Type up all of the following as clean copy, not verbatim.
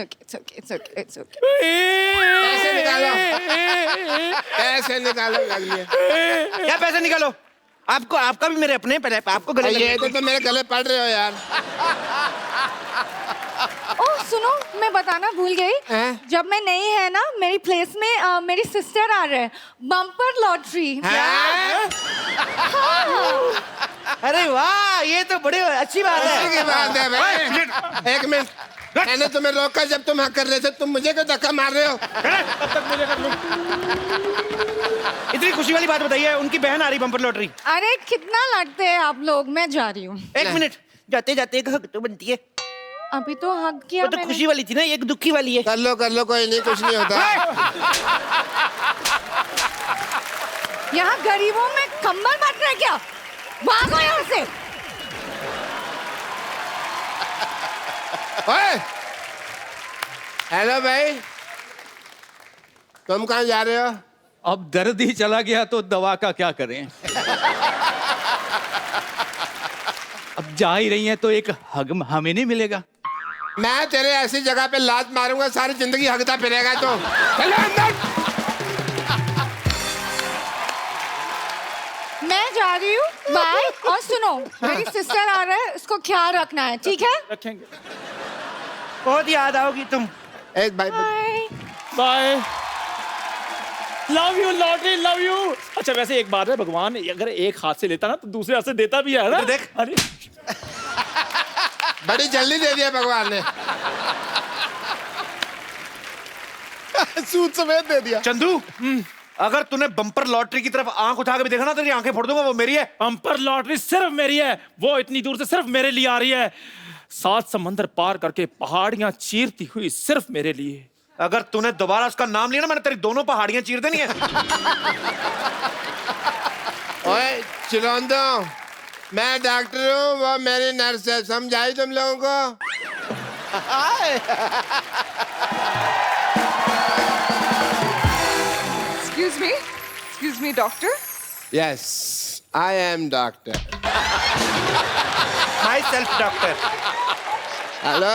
it's okay. पैसे निकालो, पैसे निकालो जल्दी। क्या पैसे निकालो? आपको, आपका भी मेरे अपने पैसे, आपको गले ये तो मेरे गले पड़ रहे हो यार। ओह सुनो, मैं बताना भूल गई। जब मैं नहीं है ना, मेरी प्लेस में मेरी सिस्टर आ रहे हैं। Bumper lottery. अरे वाह, ये तो बड़ी अच्छी बात है। अच्छी बात है भाई। एक मिनट, मैंने तुम्हें रोका जब तुम हक कर रहे थे, तुम मुझे क्यों धक्का मार रहे हो? तब तक मुझे कर लो। इतनी खुशी वाली बात बताइए, उनकी बहन आ रही बम्पर लॉटरी। अरे कितना लगते हैं आप लोग, मैं जा रही हूँ। एक मिनट, जाते जाते एक हक तो बनती है। अभी तो हक किया वो तो मैंने। खुशी वाली थी ना, एक दुखी वाली है। कर लो, कोई नहीं, कुछ नहीं होता। यहाँ गरीबों में कंबल बांट रहे क्या? भागो यहाँ से। ओए, हेलो भाई, तुम कहाँ जा रहे हो? अब दर्द ही चला गया तो दवा का क्या करें। अब जा ही रही हैं तो एक हग हमें नहीं मिलेगा। मैं तेरे ऐसी जगह पे लात मारूंगा, सारी जिंदगी हगता फिरेगा। तो चलो अंदर। मैं जा रही हूँ, बाय। और सुनो, मेरी सिस्टर आ रहा है, उसको ख्याल रखना है, ठीक है? रखेंगे। बहुत याद आओगी तुम। एक bye. Bye. Bye. Love you lottery, love you. अच्छा वैसे एक बात है, भगवान अगर एक हाथ से लेता ना तो दूसरे हाथ से देता भी है ना। तो देख। अरे बड़ी जल्दी दे दिया भगवान ने। सूद समेत दे दिया। चंदू, अगर तूने बम्पर लॉटरी की तरफ आंख उठा के भी देखा ना, तेरी आंखें फोड़ दूंगा। वो मेरी है। बम्पर लॉटरी सिर्फ मेरी है, वो इतनी दूर से सिर्फ मेरे लिए आ रही है। 7 समंदर पार करके पहाड़ियां चीरती हुई सिर्फ मेरे लिए। अगर तूने दोबारा उसका नाम लिया ना, मैंने तेरी दोनों पहाड़ियां चीर देनी है। ओए चिलोंदो, मैं डॉक्टर हूँ, वो मेरी नर्स है, समझाई तुम लोगों को? Excuse me, doctor. Yes, I am doctor. My self doctor. Hello,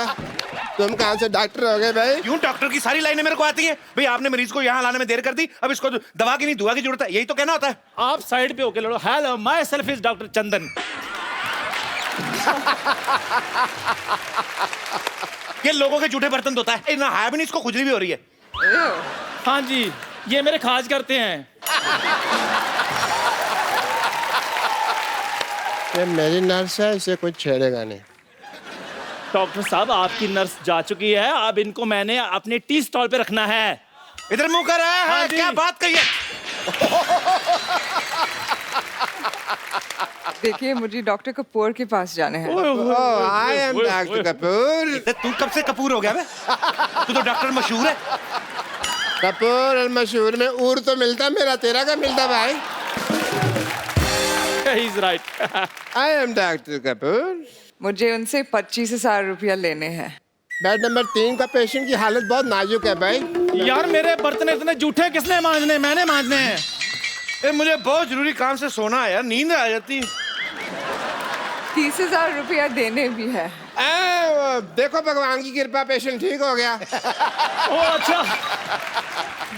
तुम कहाँ से डॉक्टर हो गए भाई? क्यों, डॉक्टर की सारी लाइनें मेरे को आती हैं। भाई आपने मरीज को यहाँ लाने में देर कर दी, अब इसको दवा की नहीं दुआ की जरूरत है, यही तो कहना होता है। आप साइड पे होके लड़ो। Hello, myself is doctor Chandan. ये लोगों के जूठे बर्तन धोता है ना, है भी नहीं, इसको खुजली भी हो रही है। हाँ जी, ये मेरे खाज करते हैं। ये मेरी नर्स है, इसे कुछ छेड़ेगा नहीं। डॉक्टर साहब, आपकी नर्स जा चुकी है, अब इनको मैंने अपने टी स्टॉल पे रखना है। इधर मुंह कर रहा है। हाँ जी। क्या बात कही है? देखिए, मुझे डॉक्टर कपूर के पास जाना है। I am doctor Kapoor. तू कब से कपूर हो गया बे? तू तो डॉक्टर मशहूर है। कपूर और मशहूर में ऊर तो मिलता, मेरा तेरा का मिलता भाई। He's right. I am doctor Kapoor. मुझे उनसे 25,000 रुपया लेने हैं। बेड नंबर 3 का पेशेंट की हालत बहुत नाजुक है भाई। यार मेरे बर्तन इतने जूठे किसने मांजने? मैंने मांजने हैं। ए, मुझे बहुत जरूरी काम से सोना है यार, नींद आ जाती। 30,000 रुपया देने भी है। देखो भगवान की कृपा, पेशेंट ठीक हो गया। ओ अच्छा,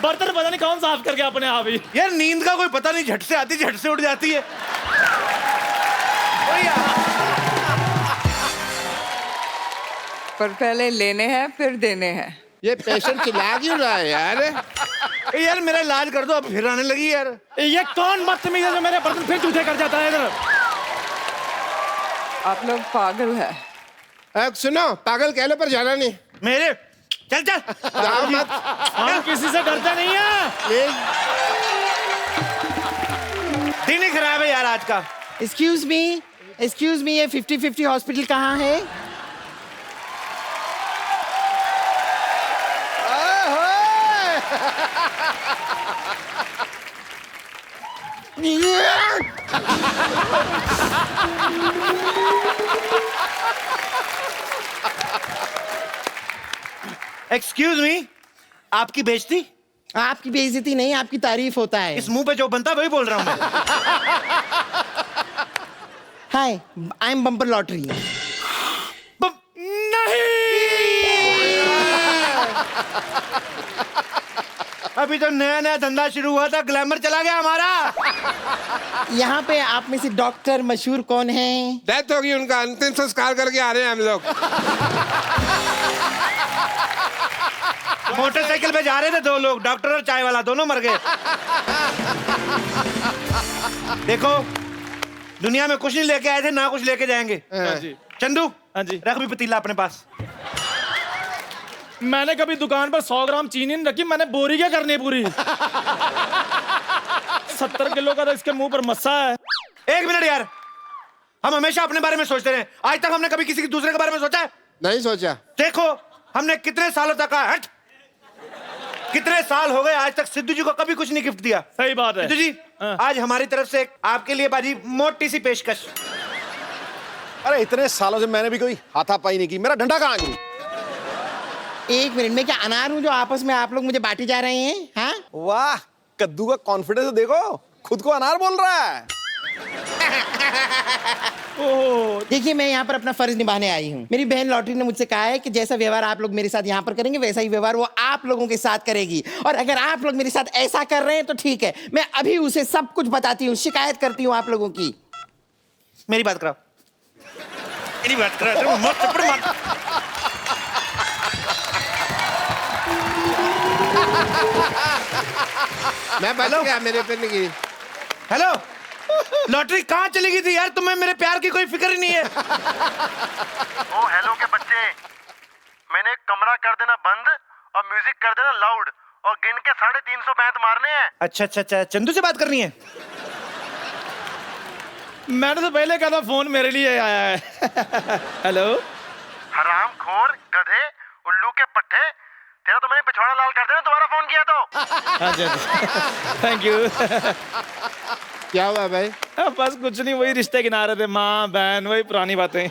बर्तन पता नहीं कौन साफ कर गया अपने आप ही। यार नींद का कोई पता नहीं, झट से आती झट से उठ जाती है। पर पहले लेने हैं फिर देने हैं। ये पेशेंट चिल्ला क्यों रहा है यार? यार मेरा इलाज कर दो, अब फिर आने लगी यार। ये कौन बदतमीज है जो मेरे बर्तन फिर जूठे कर जाता है? इधर आप लोग पागल है। सुनो, पागल कह लो पर जाना नहीं। मेरे चल चल जाओ मत। हम किसी से डरते नहीं है। ये दिन ही खराब है यार आज का। एक्सक्यूज मी, ये 50-50 हॉस्पिटल कहाँ है? एक्सक्यूज मी, आपकी बेइज्जती? आपकी बेइज्जती नहीं, आपकी तारीफ होता है। इस मुंह पे जो बनता है वही बोल रहा हूं मैं। हाय, आई एम बम्पर लॉटरी। नहीं अभी तो नया नया धंधा शुरू हुआ था, ग्लैमर चला गया हमारा। यहाँ पे आप में से डॉक्टर मशहूर कौन है? डेथ होगी उनका, अंतिम संस्कार करके आ रहे हैं हम लोग। मोटरसाइकिल पे जा रहे थे 2 लोग, डॉक्टर और चाय वाला, दोनों मर गए। देखो, दुनिया में कुछ नहीं लेके आए थे, ना कुछ लेके जाएंगे। हाँ जी। चंदू, हाँ जी। रख भी पतीला अपने पास। मैंने कभी दुकान पर 100 ग्राम चीनी नहीं रखी, मैंने बोरी क्या करनी है पूरी। 70 किलो का तो इसके मुंह पर मस्सा है। 1 मिनट यार, हम हमेशा अपने बारे में सोचते रहे, आज तक हमने कभी किसी के दूसरे के बारे में सोचा है? नहीं सोचा। देखो, हमने कितने सालों तक कहा, हट, कितने साल हो गए, आज तक सिद्धू जी को कभी कुछ नहीं गिफ्ट दिया। सही बात है। सिद्धू जी, हाँ। आज हमारी तरफ से आपके लिए बाजी मोटी सी पेशकश। अरे इतने सालों से मैंने भी कोई हाथापाई नहीं की, मेरा डंडा कहाँ है? 1 मिनट में क्या अनार हूँ जो आपस में आप लोग मुझे बांटे जा रहे हैं? हाँ, वाह, कद्दू का कॉन्फिडेंस देखो, खुद को अनार बोल रहा है। ओह, देखिए मैं यहाँ पर अपना फर्ज निभाने आई हूँ। मेरी बहन लॉटरी ने मुझसे कहा है कि जैसा व्यवहार आप लोग मेरे साथ यहाँ पर करेंगे वैसा ही व्यवहार वो आप लोगों के साथ करेगी। और अगर आप लोग मेरे साथ ऐसा कर रहे हैं तो ठीक है, मैं अभी उसे सब कुछ बताती हूँ, शिकायत करती हूँ आप लोगों की। मेरी बात कराओ, मेरी बात कराओ, मत चप्पड़ मार। मैं बच गया, मेरे पे नहीं गिरी। हेलो, लॉटरी कहाँ चली गई थी यार? तुम्हें मेरे प्यार की कोई फिक्र ही नहीं है। ओ हेलो के बच्चे, मैंने कमरा कर देना बंद और म्यूजिक कर देना लाउड और गिन के 350 बैंत मारने हैं। अच्छा अच्छा अच्छा, चंदू से बात करनी है? मैंने तो पहले कहा था फोन मेरे लिए आया है। हेलो, हराम खोर, गधे, उल्लू के पट्टे, तेरा तो मैंने पिछवाड़ा लाल कर देना, दोबारा फोन किया तो। हाँ जी, थैंक यू। क्या हुआ भाई? बस कुछ नहीं, वही रिश्ते गिना रहे थे, माँ बहन, वही पुरानी बातें।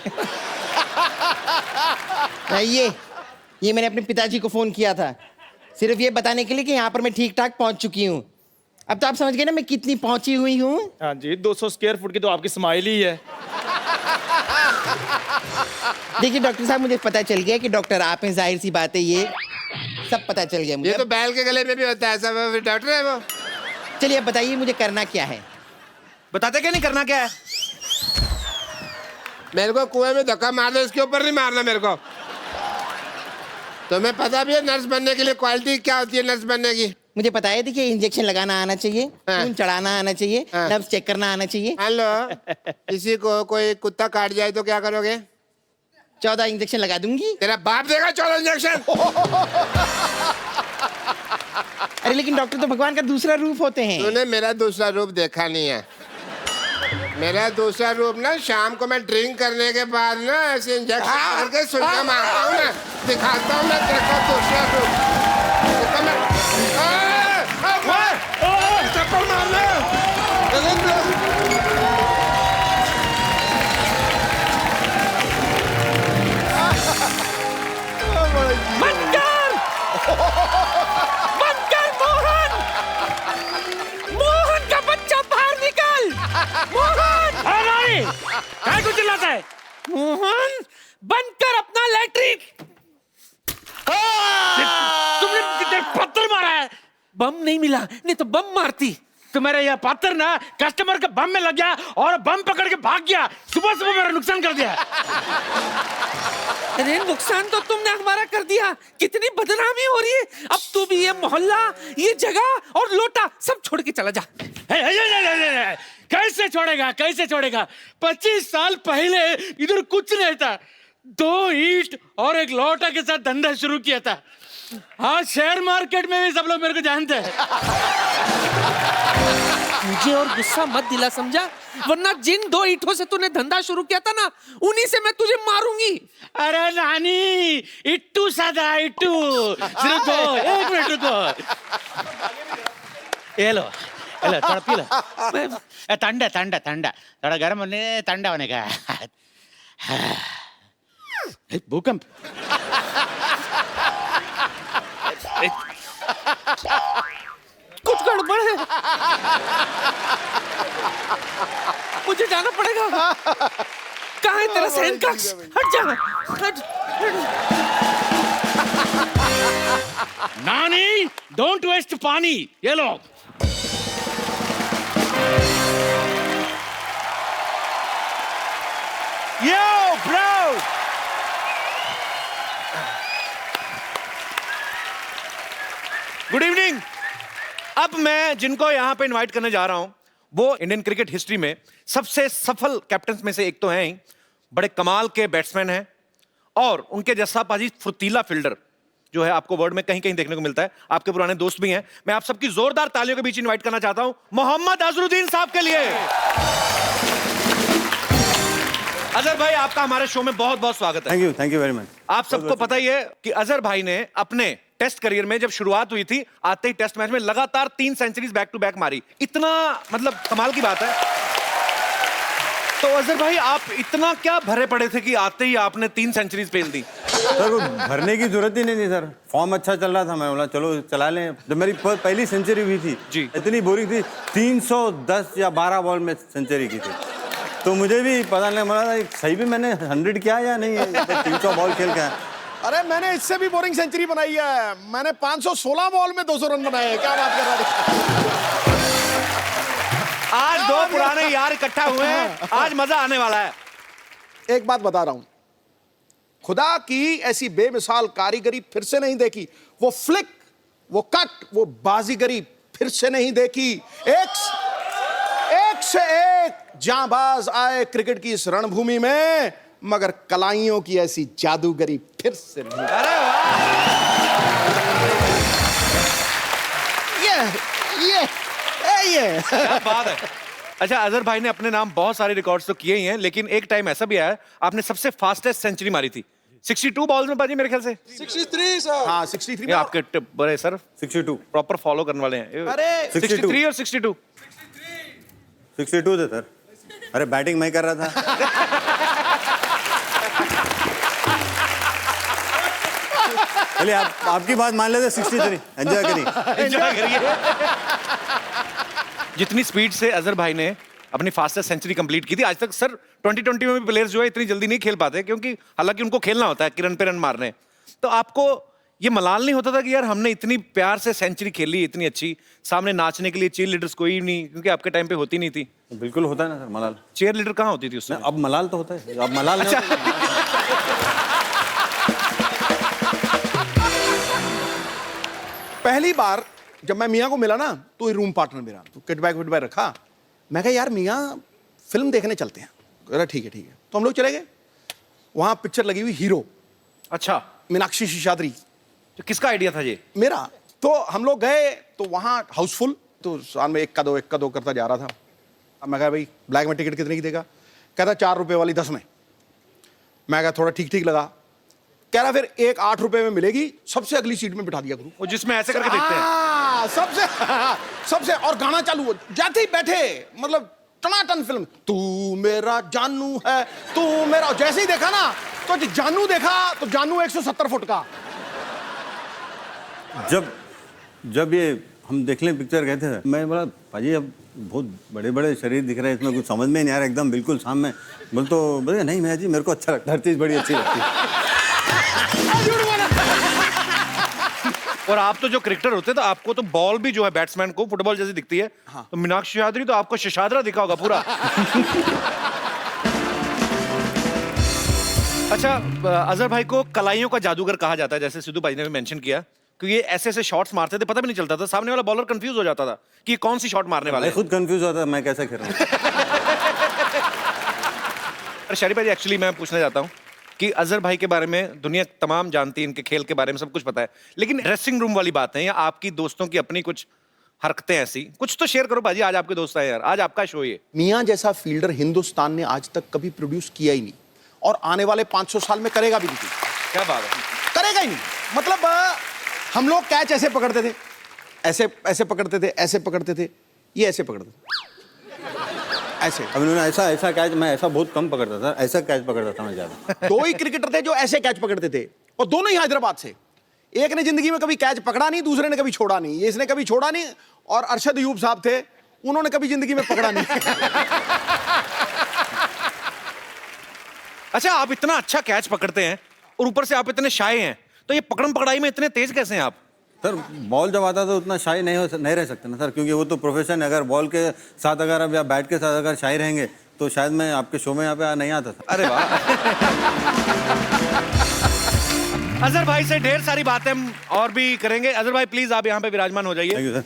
ये मैंने अपने पिताजी को फोन किया था सिर्फ ये बताने के लिए कि यहाँ पर मैं ठीक ठाक पहुँच चुकी हूँ। अब तो आप समझ गए ना मैं कितनी पहुंची हुई हूँ। हाँ जी, 200 स्क्वायर फुट की तो आपकी स्माइल ही है। देखिए डॉक्टर साहब, मुझे पता चल गया कि डॉक्टर आप हैं, जाहिर सी बात है, ये सब पता चल गया मुझे। ये तो बैल के गले में भी होता है, सब डॉक्टर है वो। चलिए अब बताइए मुझे करना क्या है? बताते क्या नहीं, करना क्या है? मेरे को कुएं में धक्का मार दो, इसके ऊपर नहीं मारना मेरे को। तुम्हें पता भी है नर्स बनने के लिए क्वालिटी क्या होती है नर्स बनने की? मुझे पता है, देखिए इंजेक्शन लगाना आना चाहिए, खून चढ़ाना आना चाहिए, नब्ज चेक करना आना चाहिए। हेलो, किसी को कोई कुत्ता काट जाए तो क्या करोगे? 14 इंजेक्शन लगा दूंगी। तेरा बाप देगा 14 इंजेक्शन। अरे लेकिन डॉक्टर तो भगवान का दूसरा रूप होते हैं। तूने मेरा दूसरा रूप देखा नहीं है। मेरा दूसरा रूप ना, शाम को मैं ड्रिंक करने के बाद ना ऐसे इंजेक्शन करके सुइयां मारता हूँ ना, दिखाता हूँ मैं तेरे को दूसरा रूप। चप्पल मारना। मोहन! मोहन का बच्चा बाहर निकल! मोहन! अरे! काय को चिल्लाता है? मोहन, बंद कर अपना लैट्रिन! तुमने कितने पत्थर मारा है? बम नहीं मिला, नहीं तो बम मारती। तुम्हारा यह पत्थर ना कस्टमर के बम में लग गया और बम पकड़ के भाग गया। सुबह सुबह मेरा नुकसान कर दिया। अरे नुकसान तो तुमने हमारा कर दिया, कितनी बदनामी हो रही है। अब तू भी ये मोहल्ला, ये जगह और लोटा सब छोड़ के चला जा। कैसे छोड़ेगा, कैसे छोड़ेगा? 25 साल पहले इधर कुछ नहीं था, 2 ईंट और एक लोटा के साथ धंधा शुरू किया था। हाँ, शेयर मार्केट में भी सब लोग मेरे को जानते हैं। मुझे और गुस्सा मत दिला, समझा? वरना जिन 2 ईंटों से तूने धंधा शुरू किया था ना, उन्हीं से मैं तुझे मारूंगी। अरे नानी, इट्टू सादा इट्टू। रुको, 1 मिनट रुको। ये लो, थोड़ा पी लो। ठंडा ठंडा ठंडा, थोड़ा गर्म होने, ठंडा होने का। भूकंप। कुछ गड़बड़ है, मुझे जाना पड़ेगा। कहाँ है तेरा सहन कक्ष? हट जा, हट, हट। नानी, डोंट वेस्ट पानी, ये लो। Yo bro, good evening. अब मैं जिनको यहां पे इनवाइट करने जा रहा हूं वो इंडियन क्रिकेट हिस्ट्री में सबसे सफल कैप्टन में से एक तो हैं ही, बड़े कमाल के बैट्समैन हैं और उनके जैसा पाजी फुर्तीला फील्डर जो है आपको वर्ल्ड में कहीं कहीं देखने को मिलता है। आपके पुराने दोस्त भी हैं। मैं आप सबकी जोरदार तालियों के बीच इनवाइट करना चाहता हूं मोहम्मद अजहरुद्दीन साहब के लिए। अजहर भाई, आपका हमारे शो में बहुत बहुत स्वागत है। Thank you very much. आप सबको पता ही है कि अजहर भाई ने अपने टेस्ट करियर में जब शुरुआत हुई थी, आते ही टेस्ट मैच में लगातार 3 सेंचुरीज बैक टू बैक मारी। इतना मतलब कमाल की बात है। तो अजहर भाई, आप इतना क्या भरे पड़े थे कि आते ही आपने 3 सेंचुरीज पेल दी? सर वो भरने की जरूरत ही नहीं थी सर, फॉर्म अच्छा चल रहा था, मैं बोला चलो चला लें। जब मेरी पहली सेंचुरी हुई थी जी, इतनी बोरिंग थी, 310 या 12 बॉल में सेंचुरी की थी, तो मुझे भी पता नहीं लगा सही भी मैंने 100 किया या नहीं, 300 बॉल खेल के। अरे मैंने इससे भी बोरिंग सेंचुरी बनाई है, मैंने 516 बॉल में 200 रन बनाए हैं। क्या बात कर रहा है? आज दो पुराने यार इकट्ठा हुए हैं, आज मजा आने वाला है। एक बात बता रहा हूं, खुदा की ऐसी बेमिसाल कारीगरी फिर से नहीं देखी। वो फ्लिक, वो कट, वो बाजीगरी फिर से नहीं देखी। एक से एक जांबाज आए क्रिकेट की इस रणभूमि में, मगर कलाइयों की ऐसी जादूगरी फिर से नहीं। अरे वाह, ये क्या बात है। अच्छा, अजहर भाई ने अपने नाम बहुत सारे रिकॉर्ड्स तो किए ही हैं, लेकिन एक टाइम ऐसा भी आया आपने सबसे फास्टेस्ट सेंचुरी मारी थी 62 बॉल्स में बाजी, मेरे ख्याल से 63 सर। हाँ 63 आपके टिप बड़े सर 62 प्रॉपर फॉलो करने वाले हैं। अरे 63 और 62 थे सर। अरे बैटिंग मैं कर रहा था। चलिए आपकी बात मान लेते 63। एंजॉय करिए, एंजॉय करिए। जितनी स्पीड से अजहर भाई ने अपनी फास्टेस्ट सेंचुरी कंप्लीट की थी, आज तक सर 2020 में भी प्लेयर्स जो है इतनी जल्दी नहीं खेल पाते, क्योंकि हालांकि उनको खेलना होता है कि रन पे रन मारने। तो आपको ये मलाल नहीं होता था कि यार हमने इतनी प्यार से सेंचुरी खेली इतनी अच्छी, सामने नाचने के लिए चीयर लीडर्स कोई नहीं, क्योंकि आपके टाइम पे होती नहीं थी? बिल्कुल होता है ना सर मलाल। चीयर लीडर कहाँ होती थी उसमें? अब मलाल तो होता है, अब मलाल नहीं होता। पहली बार जब मैं मियाँ को मिला ना, तो रूम पार्टनर मेरा, तो किट बैग रखा। मैं कहा यार मियाँ फिल्म देखने चलते हैं। कह रहा ठीक है। तो हम लोग चले गए, वहां पिक्चर लगी हुई हीरो। अच्छा, मीनाक्षी शेषाद्री। तो किसका आइडिया था ये? मेरा। तो हम लोग गए तो वहां हाउसफुल, तो साल में एक का दो करता जा रहा था। अब मैं कहा भाई ब्लैक में टिकट कितने की देगा? कहता 4 रुपए वाली 10 में। मैं कहा थोड़ा ठीक लगा। कह रहा फिर एक 8 रुपए में मिलेगी, सबसे अगली सीट में बिठा दिया गुरु। वो जिसमें ऐसे करके देखते हैं सबसे और गाना चालू हो जाते ही बैठे, मतलब टनाटन फिल्म। तू मेरा जानू है, तू मेरा। जैसे ही देखा ना तो जानू देखा तो जानू 170 फुट का। जब ये हम देख लें पिक्चर गए थे, मैं बोला पाजी अब बहुत बड़े बड़े शरीर दिख रहे हैं, इसमें कुछ समझ में नहीं आ रहा, एकदम बिल्कुल सामने। बोले नहीं मैं जी मेरे को अच्छा लगता है, हर चीज़ बड़ी अच्छी लगती है। और आप तो जो क्रिकेटर होते हैं तो आपको तो बॉल भी जो है बैट्समैन को फुटबॉल जैसी दिखती है। हाँ। तो मीनाक्षी शेषाद्री तो आपको शेषाद्रा दिखा होगा पूरा। अच्छा, अजहर भाई को कलाइयों का जादूगर कहा जाता है, जैसे सिद्धू भाई ने भी मेंशन किया, क्योंकि ये ऐसे शॉट्स मारते थे, पता भी नहीं चलता था, सामने वाला बॉलर कंफ्यूज हो जाता था कि कौन सी शॉट मारने वाला है। खुद कंफ्यूज होता था मैं कैसे खेल रहा हूं। अरे शरीफ भाई, एक्चुअली मैं पूछना चाहता हूँ कि अजहर भाई के बारे में दुनिया तमाम जानती है, इनके खेल के बारे में सब कुछ पता है, लेकिन ड्रेसिंग रूम वाली बात है या आपकी दोस्तों की अपनी कुछ हरकतें ऐसी कुछ तो शेयर करो भाजी। आज आपके दोस्त आए यार, आज आपका शो ये। मियां जैसा फील्डर हिंदुस्तान ने आज तक कभी प्रोड्यूस किया ही नहीं, और आने वाले 500 साल में करेगा भी नहीं। क्या बात है? करेगा ही नहीं। मतलब हम लोग कैच ऐसे पकड़ते थे, ऐसे पकड़ते थे, ऐसे पकड़ते थे, ये ऐसे पकड़ते थे, ऐसे। अब उन्होंने ऐसा कैच, मैं ऐसा बहुत कम पकड़ता था, ऐसा कैच पकड़ता था मैं ज्यादा। 2 ही क्रिकेटर थे जो ऐसे कैच पकड़ते थे, और दोनों ही हैदराबाद से। एक ने जिंदगी में कभी कैच पकड़ा नहीं, दूसरे ने कभी छोड़ा नहीं। इसने कभी छोड़ा नहीं, और अरशद अयूब साहब थे, उन्होंने कभी जिंदगी में पकड़ा नहीं। अच्छा, आप इतना अच्छा कैच पकड़ते हैं और ऊपर से आप इतने शाय हैं, तो ये पकड़म पकड़ाई में इतने तेज कैसे हैं आप? सर बॉल जब आता है तो उतना शाई नहीं रह सकते ना सर, क्योंकि वो तो प्रोफेशन है। अगर बॉल के साथ अगर आप या बैट के साथ अगर शाई रहेंगे तो शायद मैं आपके शो में यहाँ पे नहीं आता था। अरे वाह। अजहर भाई से ढेर सारी बातें हम और भी करेंगे। अजहर भाई प्लीज आप यहाँ पे विराजमान हो जाइए। Thank you sir.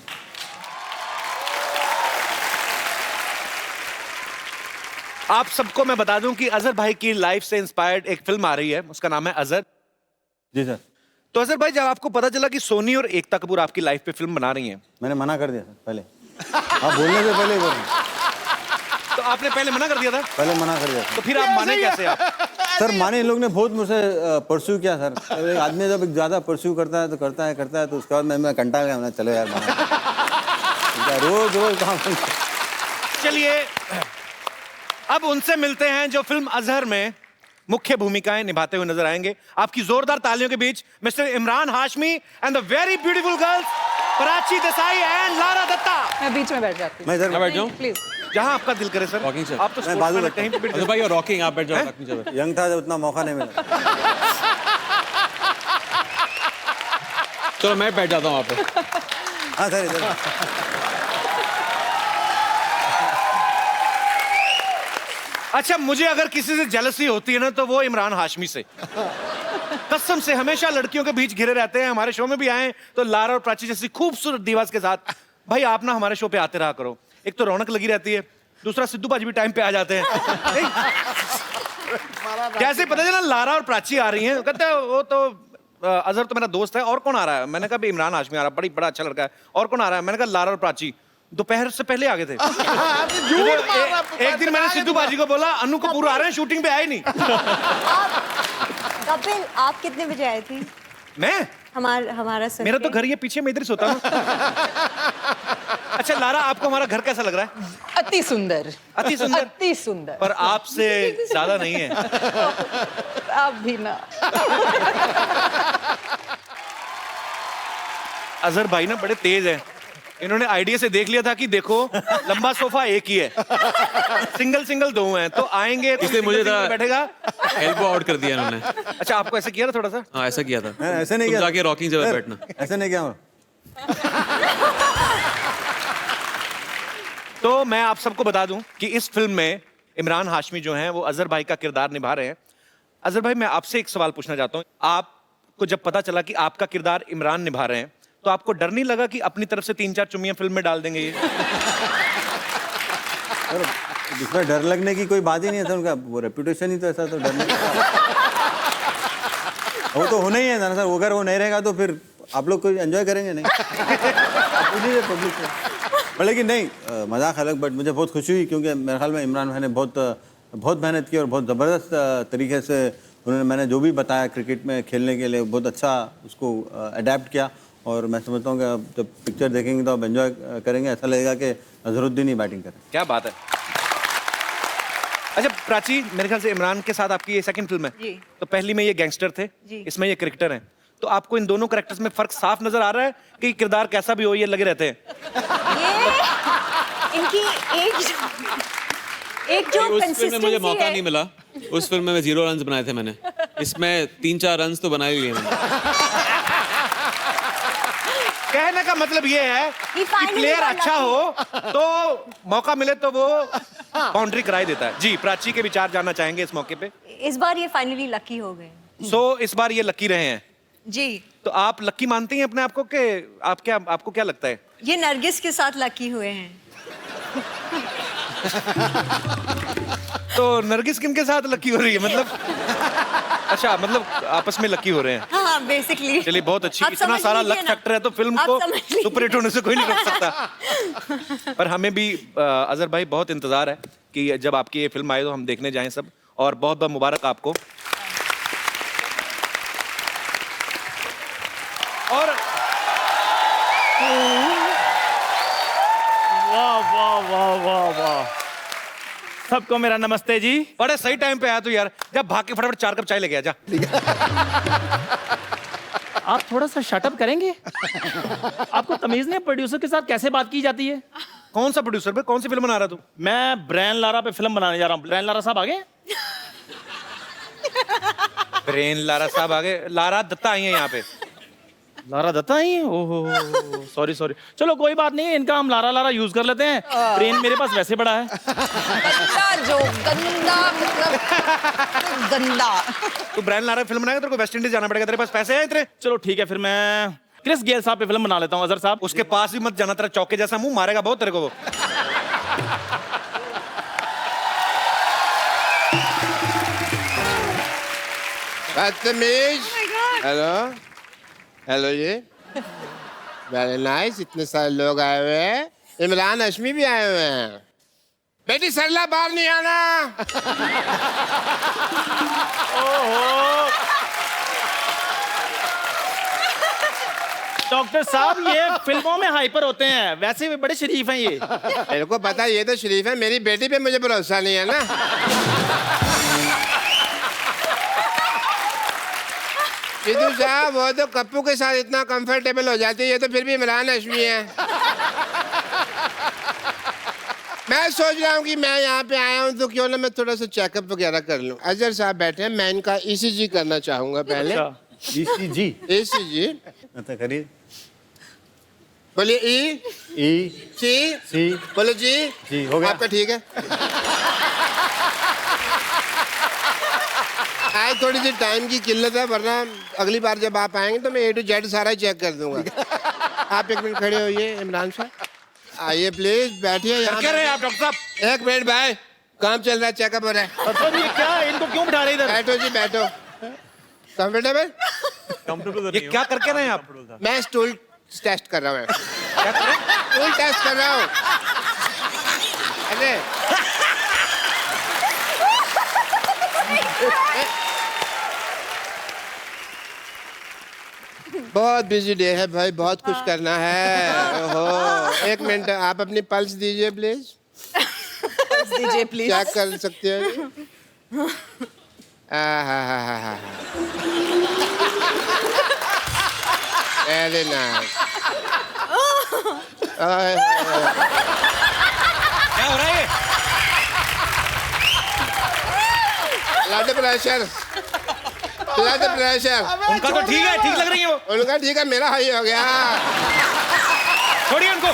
आप सबको मैं बता दूं कि अजहर भाई की लाइफ से इंस्पायर्ड एक फिल्म आ रही है, उसका नाम है अजहर। जी सर। तो अजहर भाई जब आपको पता चला कि सोनी और एकता कपूर आपकी लाइफ पे फिल्म बना रही हैं, मैंने मना कर दिया सर पहले। आप बोलने से पहले ही बोल रहे हैं। तो आपने पहले मना कर दिया था? पहले मना कर दिया। तो फिर आप माने कैसे आप? सर माने इन लोग ने बहुत मुझसे परस्यू किया सर। एक आदमी जब ज्यादा परस्यू करता है तो करता है तो उसके बाद मैं कंटाल गया, चलो यार रोज रोज काम। चलिए अब उनसे मिलते हैं जो फिल्म अजहर में मुख्य भूमिकाएं निभाते हुए नजर आएंगे। आपकी जोरदार तालियों के बीच mister Imran Hashmi and the very beautiful girls Prachi Desai and Lara Dutta. मैं बीच में बैठ जाती हूँ। मैं इधर बैठ जाऊं? प्लीज। जहां आपका दिल करे सर। Rocking sir। आप तो मैं बाजू स्पोर्ट्समैन हैं, कहीं पे भी अजहर भाई रॉकिंग, आप बैठ जाओ रॉकिंग चेयर। यंग था जब उतना मौका नहीं मिला। चलो मैं बैठ जाता हूँ वहाँ पे। हाँ सर इधर। अच्छा मुझे अगर किसी से जेलसी होती है ना तो वो इमरान हाशमी से। कसम से हमेशा लड़कियों के बीच घिरे रहते हैं। हमारे शो में भी आए तो लारा और प्राची जैसी खूबसूरत दीवार के साथ। भाई आप ना हमारे शो पे आते रहा करो, एक तो रौनक लगी रहती है, दूसरा सिद्धू बाजी भी टाइम पे आ जाते हैं। कैसे पता चला लारा और प्राची आ रही हैं, कहते हैं वो तो अजहर तो मेरा दोस्त है, और कौन आ रहा है? मैंने कहा भी इमरान हाशमी आ रहा है, बड़ा अच्छा लड़का है। और कौन आ रहा है? मैंने कहा लारा और प्राची। दोपहर से पहले आ गए थे। एक दिन मैंने सिद्धू बाजी को बोला अनु कपूर आ रहे हैं, शूटिंग पे आए नहीं। कपिल आप कितने बजे आए थे? मैं हमारा सर मेरा तो घर ये पीछे, मैं इधर ही सोता हूँ। अच्छा लारा आपको हमारा घर कैसा लग रहा है? अति सुंदर। अति सुंदर? अति सुंदर। पर आपसे ज्यादा नहीं है। आप भी ना। अजहर भाई ना बड़े तेज हैं। इन्होंने आइडिया से देख लिया था कि देखो लंबा सोफा एक ही है, सिंगल दो हैं, तो आएंगे तो इसलिए मुझे single बैठेगा। एल्बो आउट कर दिया इन्होंने। अच्छा आपको ऐसे किया था थोड़ा सा? हाँ ऐसा किया था। ऐसे नहीं तुम किया। जाके रॉकिंग जगह बैठना। ऐसे नहीं किया। तो मैं आप सबको बता दूं कि इस फिल्म में इमरान हाशमी जो हैं वो अजहर भाई का किरदार निभा रहे हैं। अजहर भाई मैं आपसे एक सवाल पूछना चाहता हूं। आपको जब पता चला कि आपका किरदार इमरान निभा रहे हैं तो आपको डर नहीं लगा कि अपनी तरफ से 3-4 चुम्मियां फिल्म में डाल देंगे ये? इसमें डर लगने की कोई बात ही नहीं है सर, उनका वो रेपुटेशन ही तो ऐसा, तो डर नहीं। वो तो होना ही है ना सर, अगर वो नहीं रहेगा तो फिर आप लोग कोई एंजॉय करेंगे नहीं। पब्लिक को लेकिन नहीं, मजाक अलग, बट मुझे बहुत खुशी हुई क्योंकि मेरे ख्याल में इमरान भाई ने बहुत मेहनत की और बहुत ज़बरदस्त तरीके से उन्होंने मैंने जो भी बताया क्रिकेट में खेलने के लिए बहुत अच्छा उसको अडेप्ट किया। और मैं समझता हूँ कि आप जब पिक्चर देखेंगे तो आप एंजॉय करेंगे, ऐसा लगेगा कि अजहरुद्दीन ही बैटिंग करें। क्या बात है। अच्छा प्राची मेरे ख्याल से इमरान के साथ आपकी ये सेकंड फिल्म है जी। तो पहली में ये गैंगस्टर थे, इसमें ये क्रिकेटर हैं, तो आपको इन दोनों कैरेक्टर्स में फर्क साफ नजर आ रहा है कि किरदार कैसा भी हो ये लगे रहते हैं? ये इनकी एक जो उस फिल्म में मुझे मौका है। नहीं मिला। उस फिल्म में 0 रन बनाए थे मैंने, इसमें 3-4 रन तो बनाए लिए मैंने। कहने का मतलब ये है कि finally प्लेयर got अच्छा हो तो मौका मिले तो वो बाउंड्री कराई देता है। जी प्राची के विचार जानना चाहेंगे इस मौके पे। इस बार ये फाइनली लकी हो गए। इस बार ये लकी रहे हैं जी। तो आप लकी मानती हैं अपने आप को कि आपको क्या लगता है? ये नरगिस के साथ लकी हुए हैं। तो नरगिस किन के साथ लकी हो रही है मतलब? अच्छा मतलब आपस में लकी हो रहे हैं। हाँ बेसिकली। चलिए बहुत अच्छी, आप इतना समझ सारा लीजिए लक ना। फैक्टर है तो फिल्म आप को समझ लीजिए। सुपर हिट होने से कोई नहीं रोक सकता। पर हमें भी अजहर भाई बहुत इंतजार है कि जब आपकी ये फिल्म आए तो हम देखने जाएं सब, और बहुत बहुत मुबारक आपको। और वाह वाह वाह वाह वाह, सबको मेरा नमस्ते जी। बड़े सही टाइम पे आया तू यार, जब भाग के फटाफट 4 कप चाय लेके आ जा। आप थोड़ा सा शटअप करेंगे? आपको तमीज नहीं प्रोड्यूसर के साथ कैसे बात की जाती है? कौन सा प्रोड्यूसर पे, कौन सी फिल्म बना रहा तू? मैं ब्रेन लारा पे फिल्म बनाने जा रहा हूँ। ब्रेन लारा साहब आ गए? ब्रेन लारा साहब आ गए। लारा दत्ता आई है यहाँ पे। लारा दत्ता ही है? ओहो, सॉरी सॉरी, चलो कोई बात नहीं, इनका हम लारा लारा यूज कर लेते हैं। ब्रेन मेरे पास वैसे बड़ा है। गंदा जो गंदा मतलब गंदा। तू ब्रायन लारा फिल्म बनाएगा, तेरे को वेस्ट इंडीज जाना पड़ेगा, तेरे पास पैसे हैं इतने? चलो ठीक है, फिर मैं क्रिस गेल साहब पे फिल्म बना लेता हूँ। अजहर साहब उसके पास भी मत जाना, तेरा चौके जैसा मुंह मारेगा बहुत तेरे को वो। बदतमीज। हेलो हेलो जी, वेरी नाइस। इतने सारे लोग आए हुए हैं, इमरान हाशमी भी आए हुए हैं। बेटी सरला बाहर नहीं आना। डॉक्टर साहब ये फिल्मों में हाइपर होते हैं, वैसे भी बड़े शरीफ हैं ये। मेरे को पता ये तो शरीफ है, मेरी बेटी पे मुझे भरोसा नहीं है ना। सिद्धू साहब वो तो कप्पू के साथ इतना कंफर्टेबल हो जाती है, ये तो फिर भी इमरान हाशमी है। मैं सोच रहा हूँ कि मैं यहाँ पे आया हूँ तो क्यों ना मैं थोड़ा सा चेकअप वगैरह कर लूँ। अजहर साहब बैठे हैं, मैं इनका ECG करना चाहूंगा पहले। ECG? ECG अच्छा करिए। बोलिए C बोलो जी हो गया। आपका ठीक है। आज थोड़ी सी टाइम की किल्लत है, वरना अगली बार जब आप आएंगे तो मैं A to Z सारा चेक कर दूंगा। आप एक मिनट खड़े होइए इमरान साहब, आइए प्लीज बैठिए यहाँ। क्या रहे आप डॉक्टर साहब? एक मिनट भाई, काम चल रहा है, चेकअप हो रहा है। सर ये क्या, इनको क्यों बिठा रहे इधर? बैठो जी बैठो। कंफर्टेबल? ये क्या करके रहे हैं आप? मैं स्टूल टेस्ट कर रहा हूँ। स्टूल टेस्ट कर रहा हूँ। अरे बहुत बिजी डे है भाई, बहुत कुछ करना है। ओहो, एक मिनट आप अपनी पल्स दीजिए प्लीज। दीजिए प्लीज। चेक कर सकते हैं? Very nice. क्या हो रहा है ये? Blood pressure, blood pressure. उनका तो ठीक है, ठीक लग रही है वो। उनका ठीक है, मेरा हाई हो गया। छोड़िए उनको,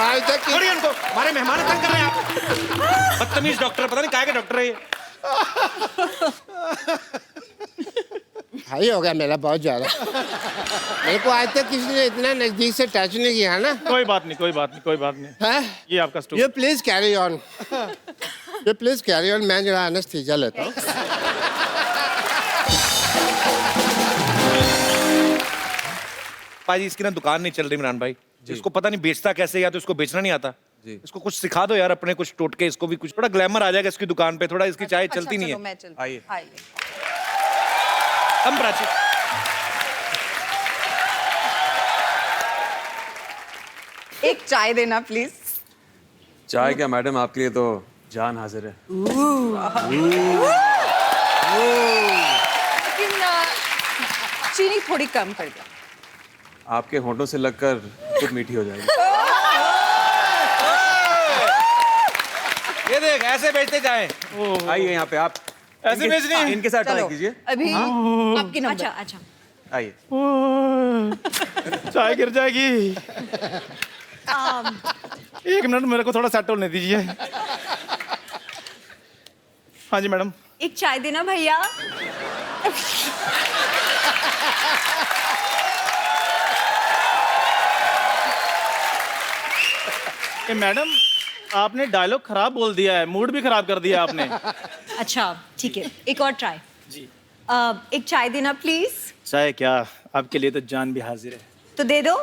आज तक छोड़िए उनको, हमारे मेहमान तंग कर रहे हैं आप। बदतमीज डॉक्टर, पता नहीं काहे के डॉक्टर है ये। हाई हो गया मेरा बहुत ज्यादा। मेरे को आज तक किसी ने इतना नजदीक से टच नहीं किया ना। कोई बात नहीं, कोई बात नहीं, कोई बात नहीं। है ये आपका स्टूल। ये प्लीज कैरी ऑन, ये प्लीज कैरी ऑन। मैं जरा एनेस्थीसिया लेता हूँ। पाजी इसकी ना दुकान नहीं चल रही इमरान भाई, इसको पता नहीं बेचता कैसे, या तो इसको बेचना नहीं आता। इसको कुछ सिखा दो यार, अपने कुछ टोटके, इसको भी कुछ थोड़ा ग्लैमर आ जाएगा इसकी दुकान पे, थोड़ा इसकी चाय चलती नहीं है। आइए। हम प्राची एक चाय देना प्लीज। चाय क्या मैडम, आपके लिए तो जान हाजिर है। लेकिन चीनी थोड़ी कम कर दो। आपके होंठों से लगकर खूब मीठी हो जाएगी। ये देख ऐसे बेचते जाए। आइए यहाँ पे, आप ऐसे बेचनी है? इनके साथ ट्राई कीजिए। अभी आपकी नंबर। अच्छा अच्छा। आइए। चाय गिर जाएगी। एक मिनट मेरे को थोड़ा सेट होने दीजिए। हाँ जी मैडम। एक चाय देना भैया। ए मैडम, आपने डायलॉग खराब बोल दिया है, मूड भी खराब कर दिया आपने। अच्छा ठीक है, एक और ट्राई जी। एक चाय देना प्लीज। चाय क्या, आपके लिए तो जान भी हाजिर है। तो दे दो।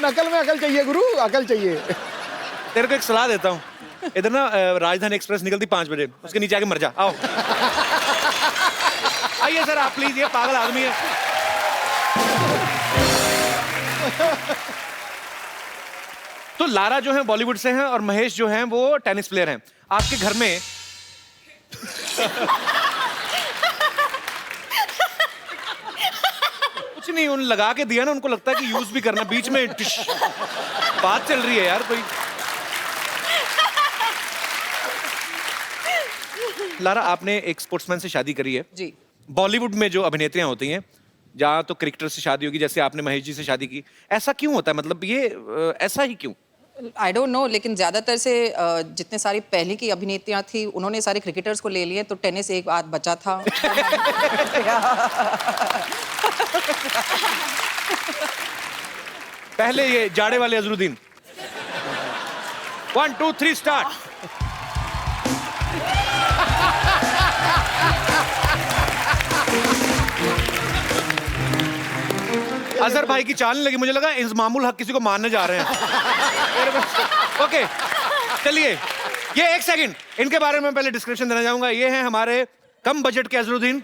नकल में अकल चाहिए गुरु, अकल चाहिए। तेरे को एक सलाह देता हूँ, इधर ना राजधानी एक्सप्रेस निकलती 5 बजे, उसके नीचे आके मर जा। आओ आइए सर आप प्लीज, ये पागल आदमी है। तो लारा जो है बॉलीवुड से हैं और महेश जो हैं वो टेनिस प्लेयर हैं। आपके घर में कुछ नहीं, उन लगा के दिया ना, उनको लगता है कि यूज भी करना, बीच में बात चल रही है यार कोई। लारा आपने एक स्पोर्ट्समैन से शादी करी है जी। बॉलीवुड में जो अभिनेत्रियां होती हैं, जहाँ तो क्रिकेटर से शादी होगी, जैसे आपने महेश जी से शादी की, ऐसा क्यों होता है? मतलब ये ऐसा ही क्यों? आई डोंट नो, लेकिन ज्यादातर से जितने सारी पहले की अभिनेत्रियां थी उन्होंने सारे क्रिकेटर्स को ले लिए, तो टेनिस एक बात बचा था। पहले ये जाड़े वाले अजरुद्दीन। 1 2 3 स्टार्ट। अजहर भाई की चाल नहीं लगी, मुझे लगा इंजमामुल हक किसी को मारने जा रहे हैं। ओके चलिए, ये 1 सेकंड, इनके बारे में पहले डिस्क्रिप्शन देना चाहूंगा। ये हैं हमारे कम बजट के अजरुद्दीन,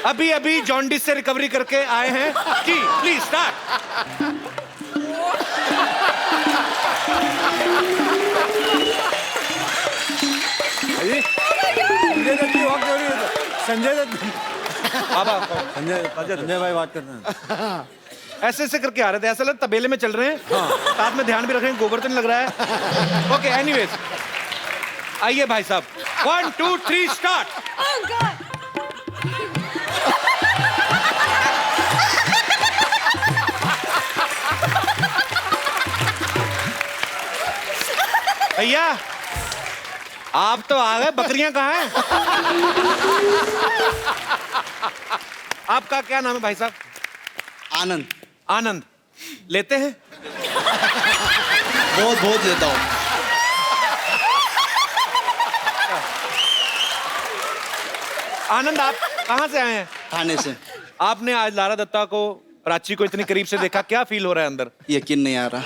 अभी अभी जॉन्डिस से रिकवरी करके आए हैं जी। Please start. संजय दत्त बाबा, संजय भाई बात करते हैं। ऐसे ऐसे करके आ रहे थे, ऐसा लग तबेले में चल रहे हैं। साथ में ध्यान भी रख रहे हैं, गोबर तो नहीं लग रहा है। ओके एनीवेज, आइए भाई साहब। 1 2 3 स्टार्ट। भैया आप तो आ गए, बकरियां कहाँ हैं? आपका क्या नाम है भाई साहब? आनंद। आनंद लेते हैं? बहुत बहुत लेता हूँ। आनंद आप कहाँ से आए हैं? थाने से। आपने आज लारा दत्ता को, प्राची को इतनी करीब से देखा, क्या फील हो रहा है अंदर? यकीन नहीं आ रहा।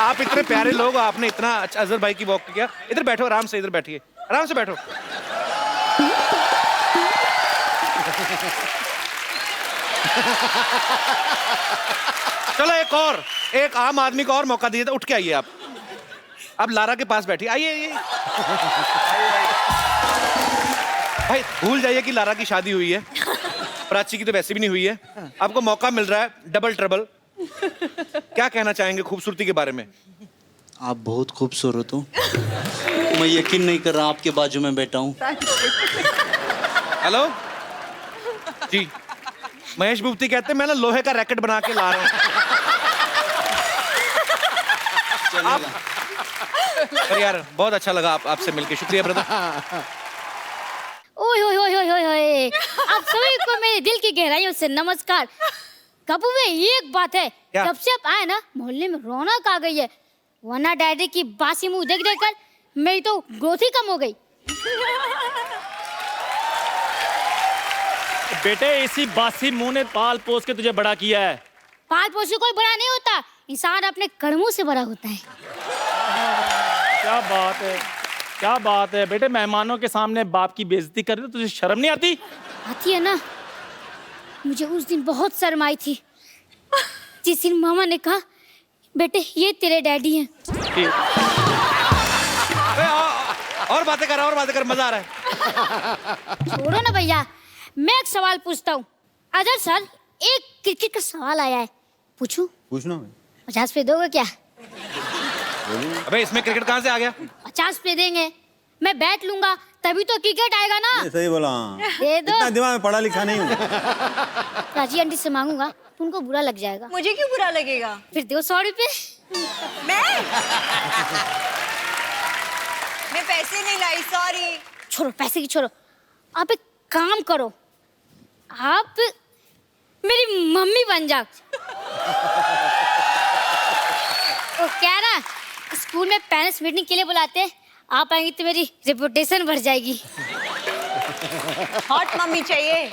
आप इतने प्यारे लोग, आपने इतना अच्छा अजहर भाई की वॉक किया। इधर बैठो आराम से, इधर बैठिए, आराम से बैठो। चलो एक आम आदमी को और मौका दिए, तो उठ के आइए आप। अब लारा के पास बैठिए, आइए। भाई भूल जाइए कि लारा की शादी हुई है, प्राची की तो वैसे भी नहीं हुई है। आपको मौका मिल रहा है डबल ट्रबल। क्या कहना चाहेंगे खूबसूरती के बारे में? आप बहुत खूबसूरत हो। मैं यकीन नहीं कर रहा आपके बाजू में बैठा हूँ। हेलो जी, महेश भूपति कहते हैं मैं ना लोहे का रैकेट बना के ला रहा हूँ। आप यार बहुत अच्छा लगा आपसे मिलके, शुक्रिया ब्रदर। ओए होए होए होए होए, आप सभी को मेरे दिल की गहराइयों से नमस्कार। कपूर में एक बात है, जब से आप आए ना मोहल्ले में रौनक आ गई है, वरना डैडी की बासी मुंह देख देख कर मेरी तो ग्रोथ ही कम हो गई। बेटे इसी बासी मुंह ने पाल पोस के तुझे बड़ा किया है। पाल पोस के कोई बड़ा नहीं होता, इंसान अपने कर्मों से बड़ा होता है। क्या बात है, क्या बात है बेटे, मेहमानों के सामने बाप की बेइज्जती कर रहे हो, तुझे शर्म नहीं आती? आती है ना। मुझे उस दिन बहुत शर्म आई थी, जिस दिन मामा ने कहा बेटे ये तेरे डैडी हैं। और बातें कर, मजा आ रहा है। छोड़ो ना भैया, मैं एक सवाल पूछता हूँ। अजहर सर, एक क्रिकेट का सवाल आया है, पूछूं? पूछना। 50 पे दोगे क्या? अबे इसमें क्रिकेट कहाँ से आ गया? 50 पे देंगे, मैं बैट लूंगा तभी तो क्रिकेट आएगा ना। सही बोला। दे दो। इतना दिमाग में पढ़ा लिखा नहीं हूँ। राजी आंटी से मांगूंगा तो उनको बुरा लग जाएगा। मुझे क्यों बुरा लगेगा? फिर दो 100 रुपए। मैं पैसे नहीं लाई, सॉरी। छोड़ो पैसे की छोड़ो, आप एक काम करो, आप मेरी मम्मी बन जाओ। वो क्या ना, स्कूल में पेरेंट्स मीटिंग के लिए बुलाते हैं, आप आएंगी तो मेरी रेपुटेशन बढ़ जाएगी। हॉट मम्मी चाहिए।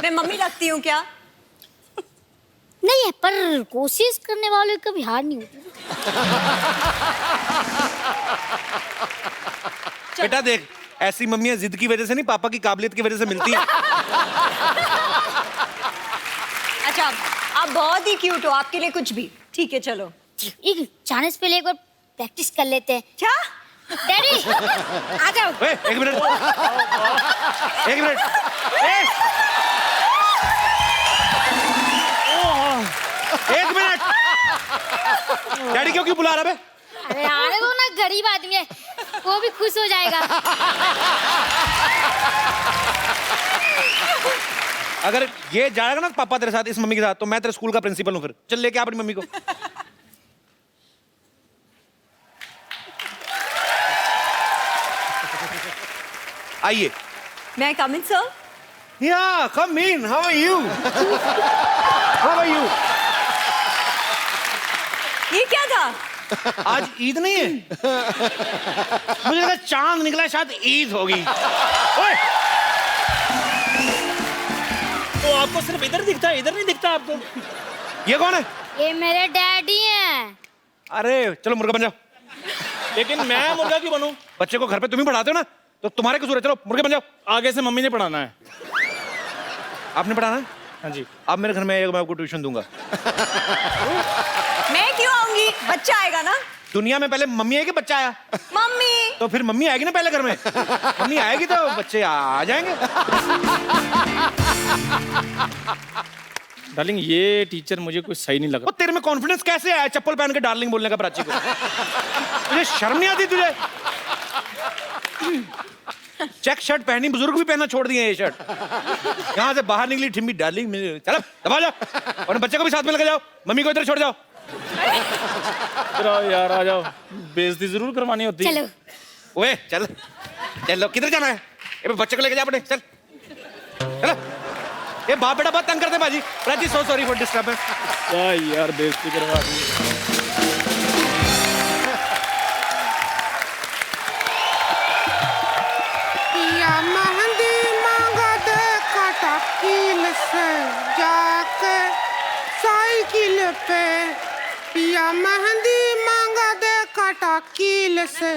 मैं मम्मी लगती हूँ क्या? नहीं है, पर कोशिश करने वालों की कभी हार नहीं होती। बेटा देख, ऐसी मम्मियां जिद की वजह से नहीं, पापा की काबिलियत की वजह से मिलती हैं। अच्छा, आप बहुत ही क्यूट हो, आपके लिए कुछ भी ठीक है। चलो एक चांस पे एक बार प्रैक्टिस कर लेते हैं। क्या? डैडी आ जाओ। एक मिनट। डैडी क्यों बुला रहा है? अरे आने दो ना, गरीब आदमी है, वो भी खुश हो जाएगा। अगर ये जाएगा ना पापा तेरे साथ, इस मम्मी के साथ, तो मैं तेरे स्कूल का प्रिंसिपल हूँ फिर। चल लेके आ अपनी मम्मी को। आइए। May I come in, sir? Yeah, come in. How are you? How are you? ये क्या था? आज ईद नहीं है? मुझे लगा चांद निकला, शायद ईद होगी। ओए! तो आपको सिर्फ इधर दिखता है, इधर नहीं दिखता आपको? ये कौन है? ये मेरे डैडी हैं। अरे चलो मुर्गा बन जाओ। लेकिन मैं मुर्गा क्यों बनूं? बच्चे को घर पे तुम ही पढ़ाते हो ना, तो तुम्हारे कसूर है। चलो मुर्गे बन जाओ। आगे से मम्मी ने पढ़ाना है। आपने पढ़ाना है? हाँ जी। आप मेरे घर में आइएगा, मैं आपको ट्यूशन दूंगा। मैं क्यों आऊंगी? बच्चा आएगा ना। दुनिया में पहले मम्मी आएगी, बच्चा आया? मम्मी। तो फिर मम्मी आएगी ना पहले घर में। मम्मी आएगी तो बच्चे आ जाएंगे। डार्लिंग, ये टीचर मुझे कुछ सही नहीं लगा। वो तेरे में कॉन्फिडेंस कैसे आया चप्पल पहन के डार्लिंग बोलने का प्राची को? तुझे शर्म नहीं आती तुझे? चेक शर्ट पहनी, बुजुर्ग भी पहनना छोड़ दिए ये शर्ट। यहाँ से बाहर निकली ठिम्बी डार्लिंग, चलो दबा जाओ और बच्चे को भी साथ में लेके जाओ। मम्मी को इधर छोड़ जाओ। यार आ जाओ, बेइज्जती जरूर करवानी होती है। चलो। ओए चल चलो, किधर जाना है? ये बच्चे को लेके जा अपने, चल चलो। ये बाप बेटा बहुत तंग करते हैं बाजी। Prachi so sorry for disturbance. यार बेइज्जती करवा दी। मेहंदी मांगा दे कटकील से जाके साइकिल पे, पिया मेहंदी मांगा दे कटकील से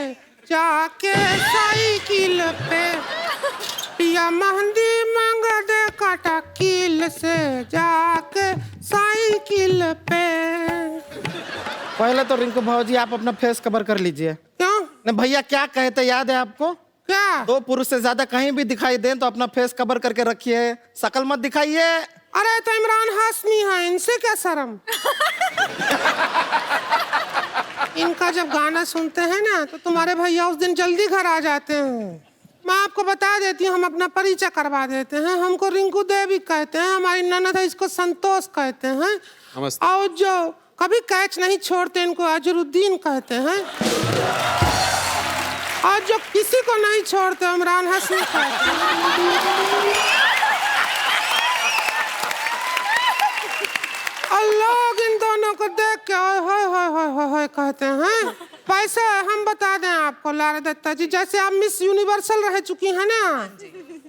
जाके साइकिल पे, पिया मेहंदी मांगा दे कटकील से जाके साइकिल पे। पहले तो रिंकू भाजी आप अपना फेस कवर कर लीजिए। क्यों? नहीं भैया क्या कहते याद है आपको? क्या? 2 पुरुष से ज्यादा कहीं भी दिखाई दें तो अपना फेस कवर करके रखिए, शकल मत दिखाइए। अरे तो इमरान हाशमी है, इनसे क्या शर्म? इनका जब गाना सुनते हैं ना तो तुम्हारे भैया उस दिन जल्दी घर आ जाते हैं। मैं आपको बता देती हूँ, हम अपना परिचय करवा देते हैं। हमको रिंकू देवी कहते हैं, हमारी ननद है इसको संतोष कहते हैं, और जो कभी कैच नहीं छोड़ते इनको अजरुद्दीन कहते हैं, और जो किसी को नहीं छोड़ते इमरान हाशमी कहते हैं। और लोग इन दोनों को देख के ओए कहते हैं। वैसे हम बता दें आपको लारा दत्ता जी, जैसे आप मिस यूनिवर्सल रह चुकी हैं ना,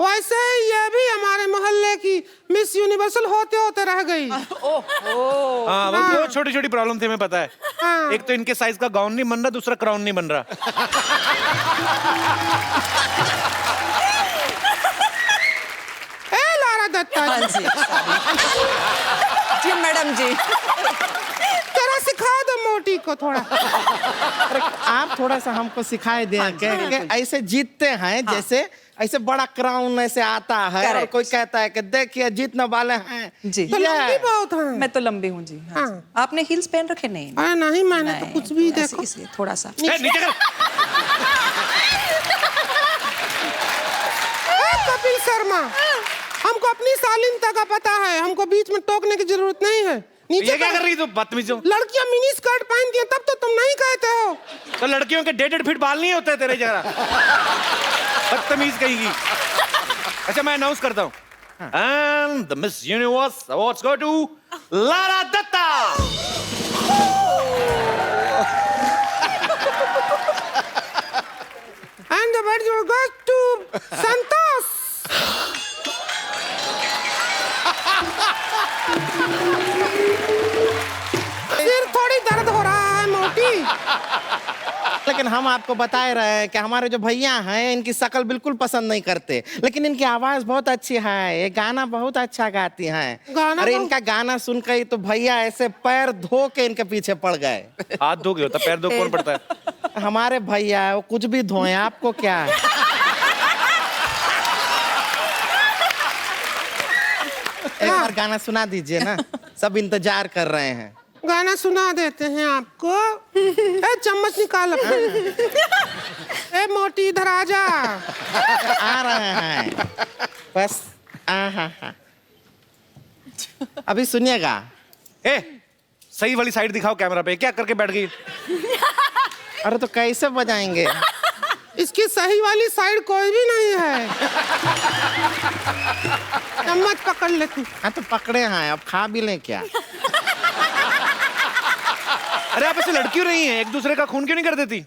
वैसे ही ये भी हमारे मोहल्ले की मिस यूनिवर्सल होते होते रह गई। हाँ, वो छोटी छोटी प्रॉब्लम थी, हमें पता है। हाँ। एक तो इनके साइज का गाउन नहीं बन रहा, दूसरा क्राउन नहीं बन रहा। ए लारा दत्ता जी। जी मैडम जी, जरा सिखा दो मोटी को थोड़ा। अरे आप थोड़ा सा हमको सिखाए दें कि ऐसे जीतते हैं, जैसे ऐसे बड़ा क्राउन ऐसे आता है और कोई कहता है कि देखिए जीतने वाले हैं जी। तो लंबी बहुत है। मैं तो लंबी हूँ जी। हाँ। आपने हील्स पहन रखे? नहीं। अरे नहीं, मैंने तो कुछ भी देखो। इसलिए थोड़ा सा कपिल शर्मा, हमको अपनी शालीनता का पता है, हमको बीच में टोकने की जरूरत नहीं है। नीचे ये क्या कर रही तू बदतमीज? लड़कियां मिनी स्कर्ट पहनती हैं, तब तो तुम नहीं कहते हो। तो लड़कियों के 1.5 फीट बाल नहीं होते तेरे जगह? बदतमीज कहेगी। अच्छा मैं अनाउंस करता हूँ, and the miss universe awards go to Lara Dutta. And the award goes to Santosh. सिर थोड़ी दर्द हो रहा है मोटी। लेकिन हम आपको बता रहे हैं कि हमारे जो भैया हैं इनकी शक्ल बिल्कुल पसंद नहीं करते, लेकिन इनकी आवाज बहुत अच्छी है, ये गाना बहुत अच्छा गाती हैं। अरे इनका गाना सुनकर ही तो भैया ऐसे पैर धो के इनके पीछे पड़ गए। हाथ धो गया होता, पैर धो कौन पड़ता है? हमारे भैया वो कुछ भी धोए, आपको क्या है? एक बार गाना सुना दीजिए ना, सब इंतजार कर रहे हैं। गाना सुना देते हैं आपको। ए चम्मच निकाल अपना। ए मोटी इधर आ जा। आ रहे हैं बस। अभी सुनिएगा। ए सही वाली साइड दिखाओ कैमरा पे, क्या करके बैठ गई? अरे तो कैसे बजाएंगे? इसकी सही वाली साइड कोई भी नहीं है। चम्मच पकड़ लेती। हाँ तो पकड़े हैं, अब खा भी लें क्या? अरे आप ऐसे लड़की रही हैं, एक दूसरे का खून क्यों नहीं कर देती?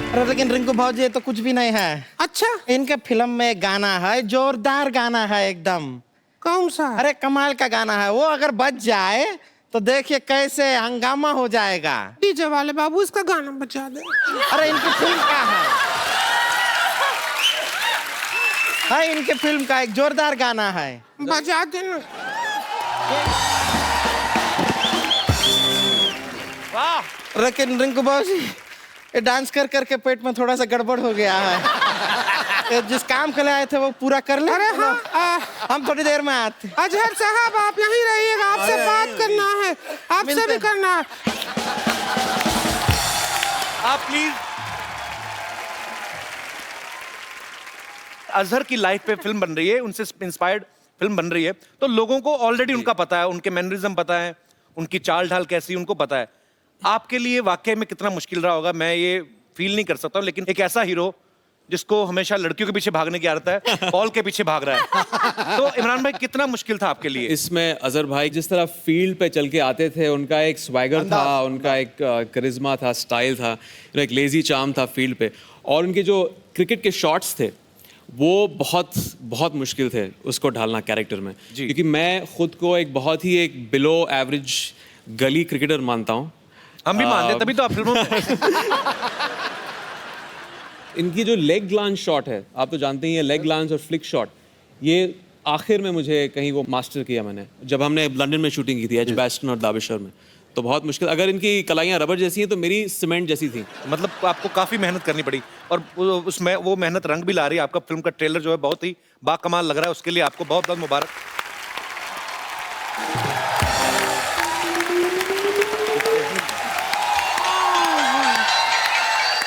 अरे लेकिन रिंकू भाजी ये तो कुछ भी नहीं है। अच्छा, इनके फिल्म में गाना है, जोरदार गाना है एकदम। कौन सा? अरे कमाल का गाना है वो, अगर बच जाए तो देखिए कैसे हंगामा हो जाएगा। डीजे वाले बाबू इसका गाना बजा दे। अरे इनकी फिल्म का है इनके फिल्म का एक जोरदार गाना है, बजा देना। वाह। लेकिन रिंकू भाजी ये डांस कर करके पेट में थोड़ा सा गड़बड़ हो गया है। ये जिस काम के लिए आए थे वो पूरा कर ले। अरे हाँ, हम थोड़ी देर में आते। अजहर साहब आप यहीं रहिएगा, आपसे बात करना है, आपसे भी करना है। आप प्लीज। अजहर की लाइफ पे फिल्म बन रही है, उनसे इंस्पायर्ड फिल्म बन रही है, तो लोगों को ऑलरेडी उनका पता है, उनके मैनरिज्म पता है, उनकी चाल ढाल कैसी उनको पता है। आपके लिए वाकई में कितना मुश्किल रहा होगा मैं ये फील नहीं कर सकता हूँ, लेकिन एक ऐसा हीरो जिसको हमेशा लड़कियों के पीछे भागने की आदत है, बॉल के पीछे भाग रहा है। तो इमरान भाई कितना मुश्किल था आपके लिए? इसमें अजहर भाई जिस तरह फील्ड पे चल के आते थे, उनका एक स्वैगर था, उनका एक करिश्मा था, स्टाइल था, एक लेजी चार्म था फील्ड पे, और उनके जो क्रिकेट के शॉट्स थे वो बहुत बहुत मुश्किल थे उसको ढालना कैरेक्टर में, क्योंकि मैं खुद को एक बहुत ही एक बिलो एवरेज गली क्रिकेटर मानता हूँ। हम भी मानते हैं, तभी तो आप फिल्मों में। इनकी जो लेग ग्लांस शॉट है, आप तो जानते ही हैं, लेग ग्लांस और फ्लिक शॉट, ये आखिर में मुझे कहीं वो मास्टर किया मैंने, जब हमने लंदन में शूटिंग की थी एच बैस्टन और दाबिशर में, तो बहुत मुश्किल। अगर इनकी कलाइयाँ रबर जैसी हैं तो मेरी सीमेंट जैसी थी। मतलब आपको काफी मेहनत करनी पड़ी, और उसमें वो मेहनत रंग भी ला रही है। आपका फिल्म का ट्रेलर जो है बहुत ही बाकमाल लग रहा है, उसके लिए आपको बहुत बहुत मुबारक।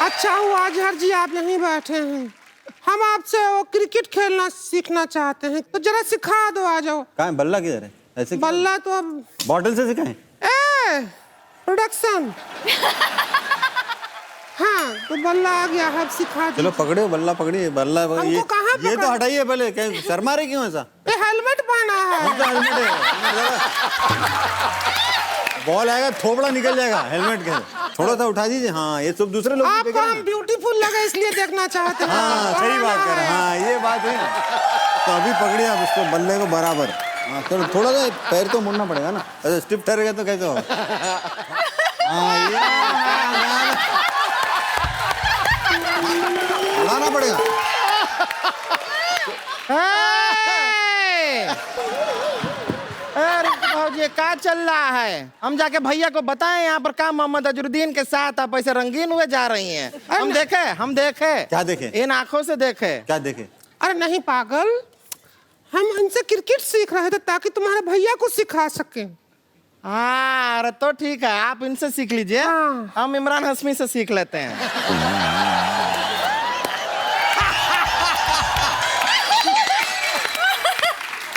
अच्छा हुआ अजहर जी आप यहीं बैठे हैं, हम आपसे वो क्रिकेट खेलना सीखना चाहते हैं, तो जरा सिखा दो। आ जाओ। कहाँ बल्ला किधर है? ऐसे बल्ला तो अब बॉटल से सिखाएं। प्रोडक्शन। हाँ तो बल्ला आ गया है, अब सिखा दो। चलो पकड़े बल्ला, पकड़िए बल्ला। ये तो हटाइए पहले, क्या सर मारे क्यों ऐसा? ये हेलमेट पहना है। हेलमेट है। बॉल आएगा थोपड़ा निकल जाएगा हेलमेट के, थोड़ा सा उठा दीजिए। हाँ ये सब दूसरे लोग आपको हम ब्यूटीफुल लगे इसलिए देखना चाहते हैं। हाँ सही बात कर, हाँ ये बात है। तो अभी पकड़िए आप उसको, बल्ले को बराबर। हाँ चलो थोड़ा सा पैर तो मुड़ना पड़ेगा ना, ऐसे स्टिफ ठहरेगा तो कैसे होगा? हाँ ये उड़ाना पड़ेगा। ये क्या चल रहा है? हम जाके भैया को बताएं यहाँ पर क्या मोहम्मद अजरुद्दीन के साथ आप ऐसे रंगीन हुए जा रही हैं? हम देखे। क्या देखे? इन आंखों से देखे। क्या देखे? अरे नहीं पागल, हम इनसे क्रिकेट सीख रहे थे ताकि तुम्हारे भैया को सिखा सके। हाँ अरे तो ठीक है, आप इनसे सीख लीजिए। हम इमरान हाशमी से सीख लेते हैं।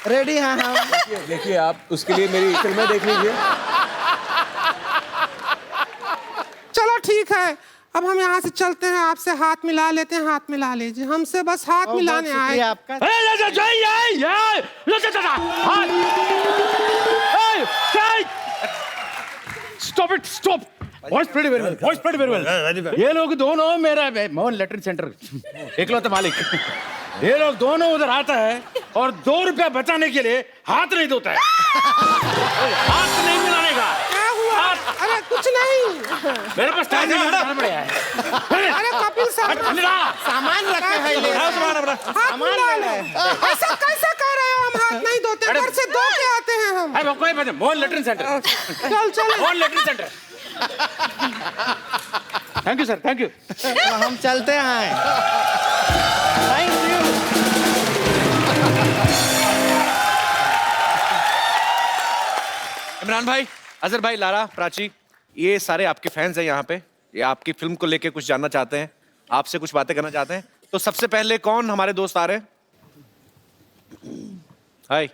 रेडी? हाँ हाँ देखिए आप उसके लिए मेरी फिल्में देख लीजिए। चलो ठीक है, अब हम यहाँ से चलते हैं, आपसे हाथ मिला लेते हैं। हाथ मिला लीजिए, हमसे बस हाथ मिलाने आए। आपका stop it, stop. Voice pretty very well, voice pretty very well. ये लोग दोनों, मेरा मोहन लेटरिन सेंटर इकलौते मालिक, ये लोग दोनों उधर आता है और 2 रुपया बचाने के लिए हाथ नहीं धोता है। हाथ नहीं मिलाने का। क्या हुआ? अरे कुछ नहीं, मेरे पास टाइम नहीं है। अरे कपिल सामान रखे हैं, हाथ मिला लो। ऐसा कैसे कर रहे हो? हम हाथ नहीं धोते, घर से धो के आते हैं हम। अरे कोई बात नहीं, मोहन लेटरिन सेंटर। चल Mohan latrine centre. Thank you sir, thank you. हम चलते हैं। Thank you. इमरान भाई, अजहर भाई, लारा, प्राची, ये सारे आपके फैंस हैं यहाँ पे, ये आपकी फिल्म को लेके कुछ जानना चाहते हैं, आपसे कुछ बातें करना चाहते हैं। तो सबसे पहले कौन हमारे दोस्त आ रहे हैं? हाय।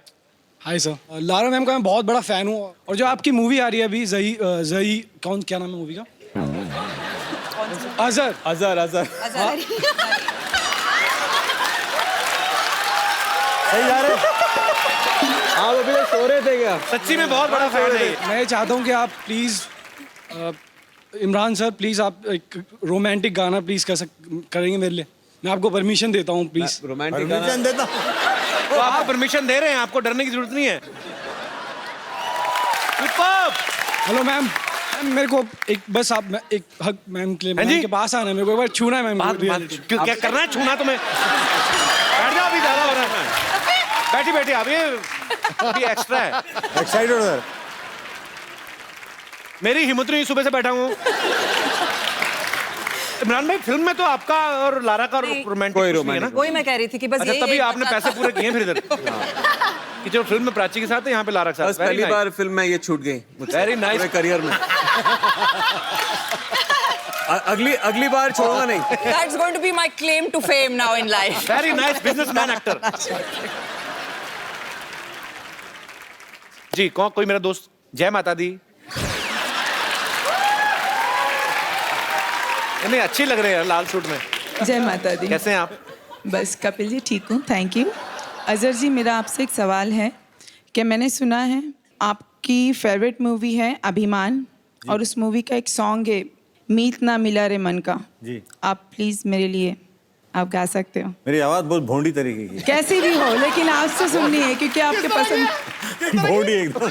हाय सर, लारा मैम का मैं बहुत बड़ा फैन हूँ और जो आपकी मूवी आ रही है अभी जही कौन, क्या नाम है मूवी का? अजहर। सही जा रहे? आप अभी तक सो रहे थे क्या? सच्ची में बहुत बड़ा फैन है। मैं चाहता हूँ कि आप प्लीज इमरान सर प्लीज आप एक रोमांटिक गाना प्लीज करेंगे मेरे लिए। मैं आपको परमिशन देता हूँ प्लीज। रोमांटिक गाना देता हूँ। तो आपको परमिशन दे रहे हैं, आपको डरने की जरूरत नहीं है। हेलो मैम, मेरे को एक बस आप एक हक मैम के लिए, मैम के पास आना है, मेरे को एक बार छूना है मैम। क्या करना है? छूना तुम्हें? बैठ जाओ, अभी ज्यादा हो रहा है। बैठी बैठी आप, ये एक्स्ट्रा है। एक्साइटेड हो सर? मेरी हिम्मत नहीं, सुबह से बैठा हूँ। इमरान भाई, फिल्म में तो आपका और लारा का रोमांटिक है ना? वही मैं कह रही थी कि बस अच्छा, तभी आपने पैसे पूरे किए फिर इधर कि जो फिल्म में प्राची के साथ है, यहाँ पे लारा के साथ। पहली बार फिल्म में ये छूट गई वेरी नाइस करियर में। अगली बार छोड़ूंगा नहीं। That's going to be my claim to fame now in life. Very nice businessman actor. जी, कोई मेरा दोस्त? जय माता दी। नहीं, अच्छी लग रहे हैं लाल सूट में। जय माता दी। कैसे हैं आप? बस कपिल जी ठीक हूँ, थैंक यू। अजहर जी, मेरा आपसे एक सवाल है कि मैंने सुना है आपकी फेवरेट मूवी है अभिमान और उस मूवी का एक सॉन्ग है मीत ना मिला रे मन का जी। आप प्लीज मेरे लिए आप गा सकते हो? मेरी आवाज बहुत भोंडी तरीके की। कैसी भी हो, लेकिन आपसे सुननी है क्योंकि आपके पसंद। भोंडी एकदम।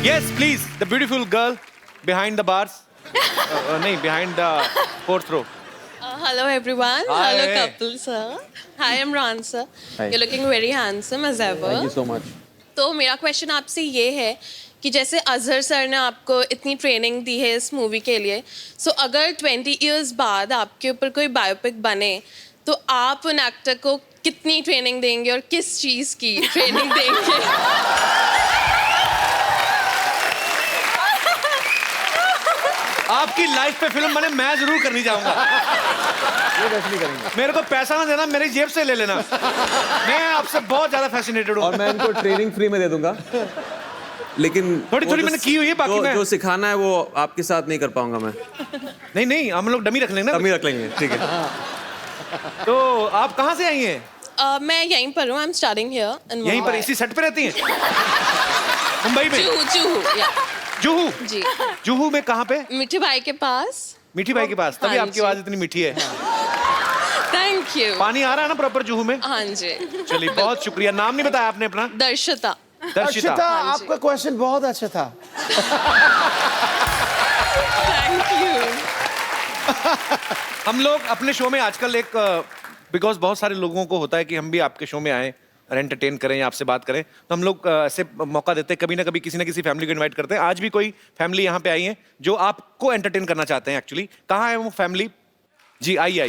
Yes, please, the beautiful girl behind the bars. नहीं, behind the fourth row. Hello everyone. Hi. Hello couple sir. Hi Imran sir. Hi. You're looking very handsome as ever. Thank you so much. तो मेरा question आपसे ये है कि जैसे Azhar sir ने आपको इतनी ट्रेनिंग दी है इस मूवी के लिए, सो अगर 20 इयर्स बाद आपके ऊपर कोई बायोपिक बने तो आप उन एक्टर को कितनी ट्रेनिंग देंगे और किस चीज़ की ट्रेनिंग देंगे? आपकी लाइफ पे फिल्म बने, मैं जरूर करनी चाहूंगा। ये कैसे नहीं करेंगे? मेरे को पैसा ना देना, मेरी जेब से ले लेना। मैं आपसे बहुत ज्यादा फैसिनेटेड हूँ। और मैं इनको ट्रेनिंग फ्री में दे दूंगा, लेकिन थोड़ी मैंने की हुई है, बाकी मैं जो सिखाना है वो आपके साथ नहीं कर पाऊंगा मैं। नहीं, हम लोग डमी रख लेंगे ना। डमी रख लेंगे, ठीक है। तो आप कहाँ से आई हैं? मैं यहीं पर हूँ, I am studying here in यहीं पर इसी सेट पे रहती हैं? मुंबई में? जुहू जी। जुहू में कहाँ पे? मिठी भाई के पास। मिठी भाई के पास, तभी आपकी आवाज इतनी मीठी है। Thank you. पानी आ रहा है ना प्रॉपर जुहू में? हाँ जी। चलिए, बहुत शुक्रिया। नाम नहीं बताया आपने अपना? दर्शिता। दर्शिता, आपका क्वेश्चन बहुत अच्छा था। Thank you. हम लोग अपने शो में आजकल एक बिकॉज बहुत सारे लोगों को होता है कि हम भी आपके शो में आए और एंटरटेन करें या आपसे बात करें, तो हम लोग ऐसे मौका देते हैं, कभी ना कभी किसी ना किसी फैमिली को इनवाइट करते हैं। आज भी कोई फैमिली यहाँ पे आई है जो आपको एंटरटेन करना चाहते हैं। एक्चुअली कहाँ है वो फैमिली? जी, आइए।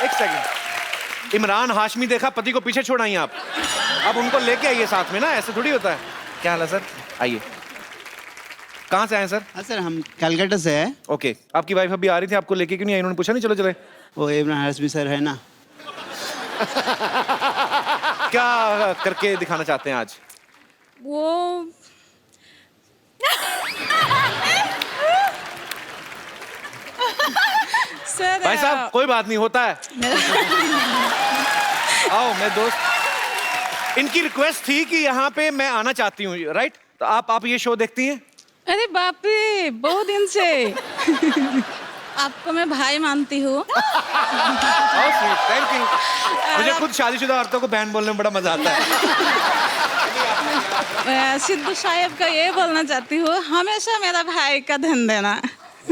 एक सेकंड। इमरान हाशमी देखा, पति को पीछे छोड़ आई आप, अब उनको लेके आइए साथ में ना, ऐसे थोड़ी होता है। क्या हाल है सर? आइए। कहाँ से आए सर? सर हम कलकत्ता से हैं। ओके, आपकी वाइफ अभी आ रही थी, आपको लेके क्यों नहीं आई? उन्होंने पूछा नहीं चलो चले? वो इमरान हाशमी सर है ना। क्या करके दिखाना चाहते हैं आज? वो सर भाई साहब, कोई बात नहीं, होता है। आओ, मैं दोस्त। इनकी रिक्वेस्ट थी कि यहाँ पे मैं आना चाहती हूँ, राइट? तो आप ये शो देखती हैं? अरे बाप रे, बहुत दिन से। आपको मैं भाई मानती हूँ। Thank you. मुझे खुद शादीशुदा औरतों को बहन बोलने में बड़ा मजा आता है। मैं सिद्धू साहेब का ये बोलना चाहती हूँ, हमेशा मेरा भाई का ध्यान देना।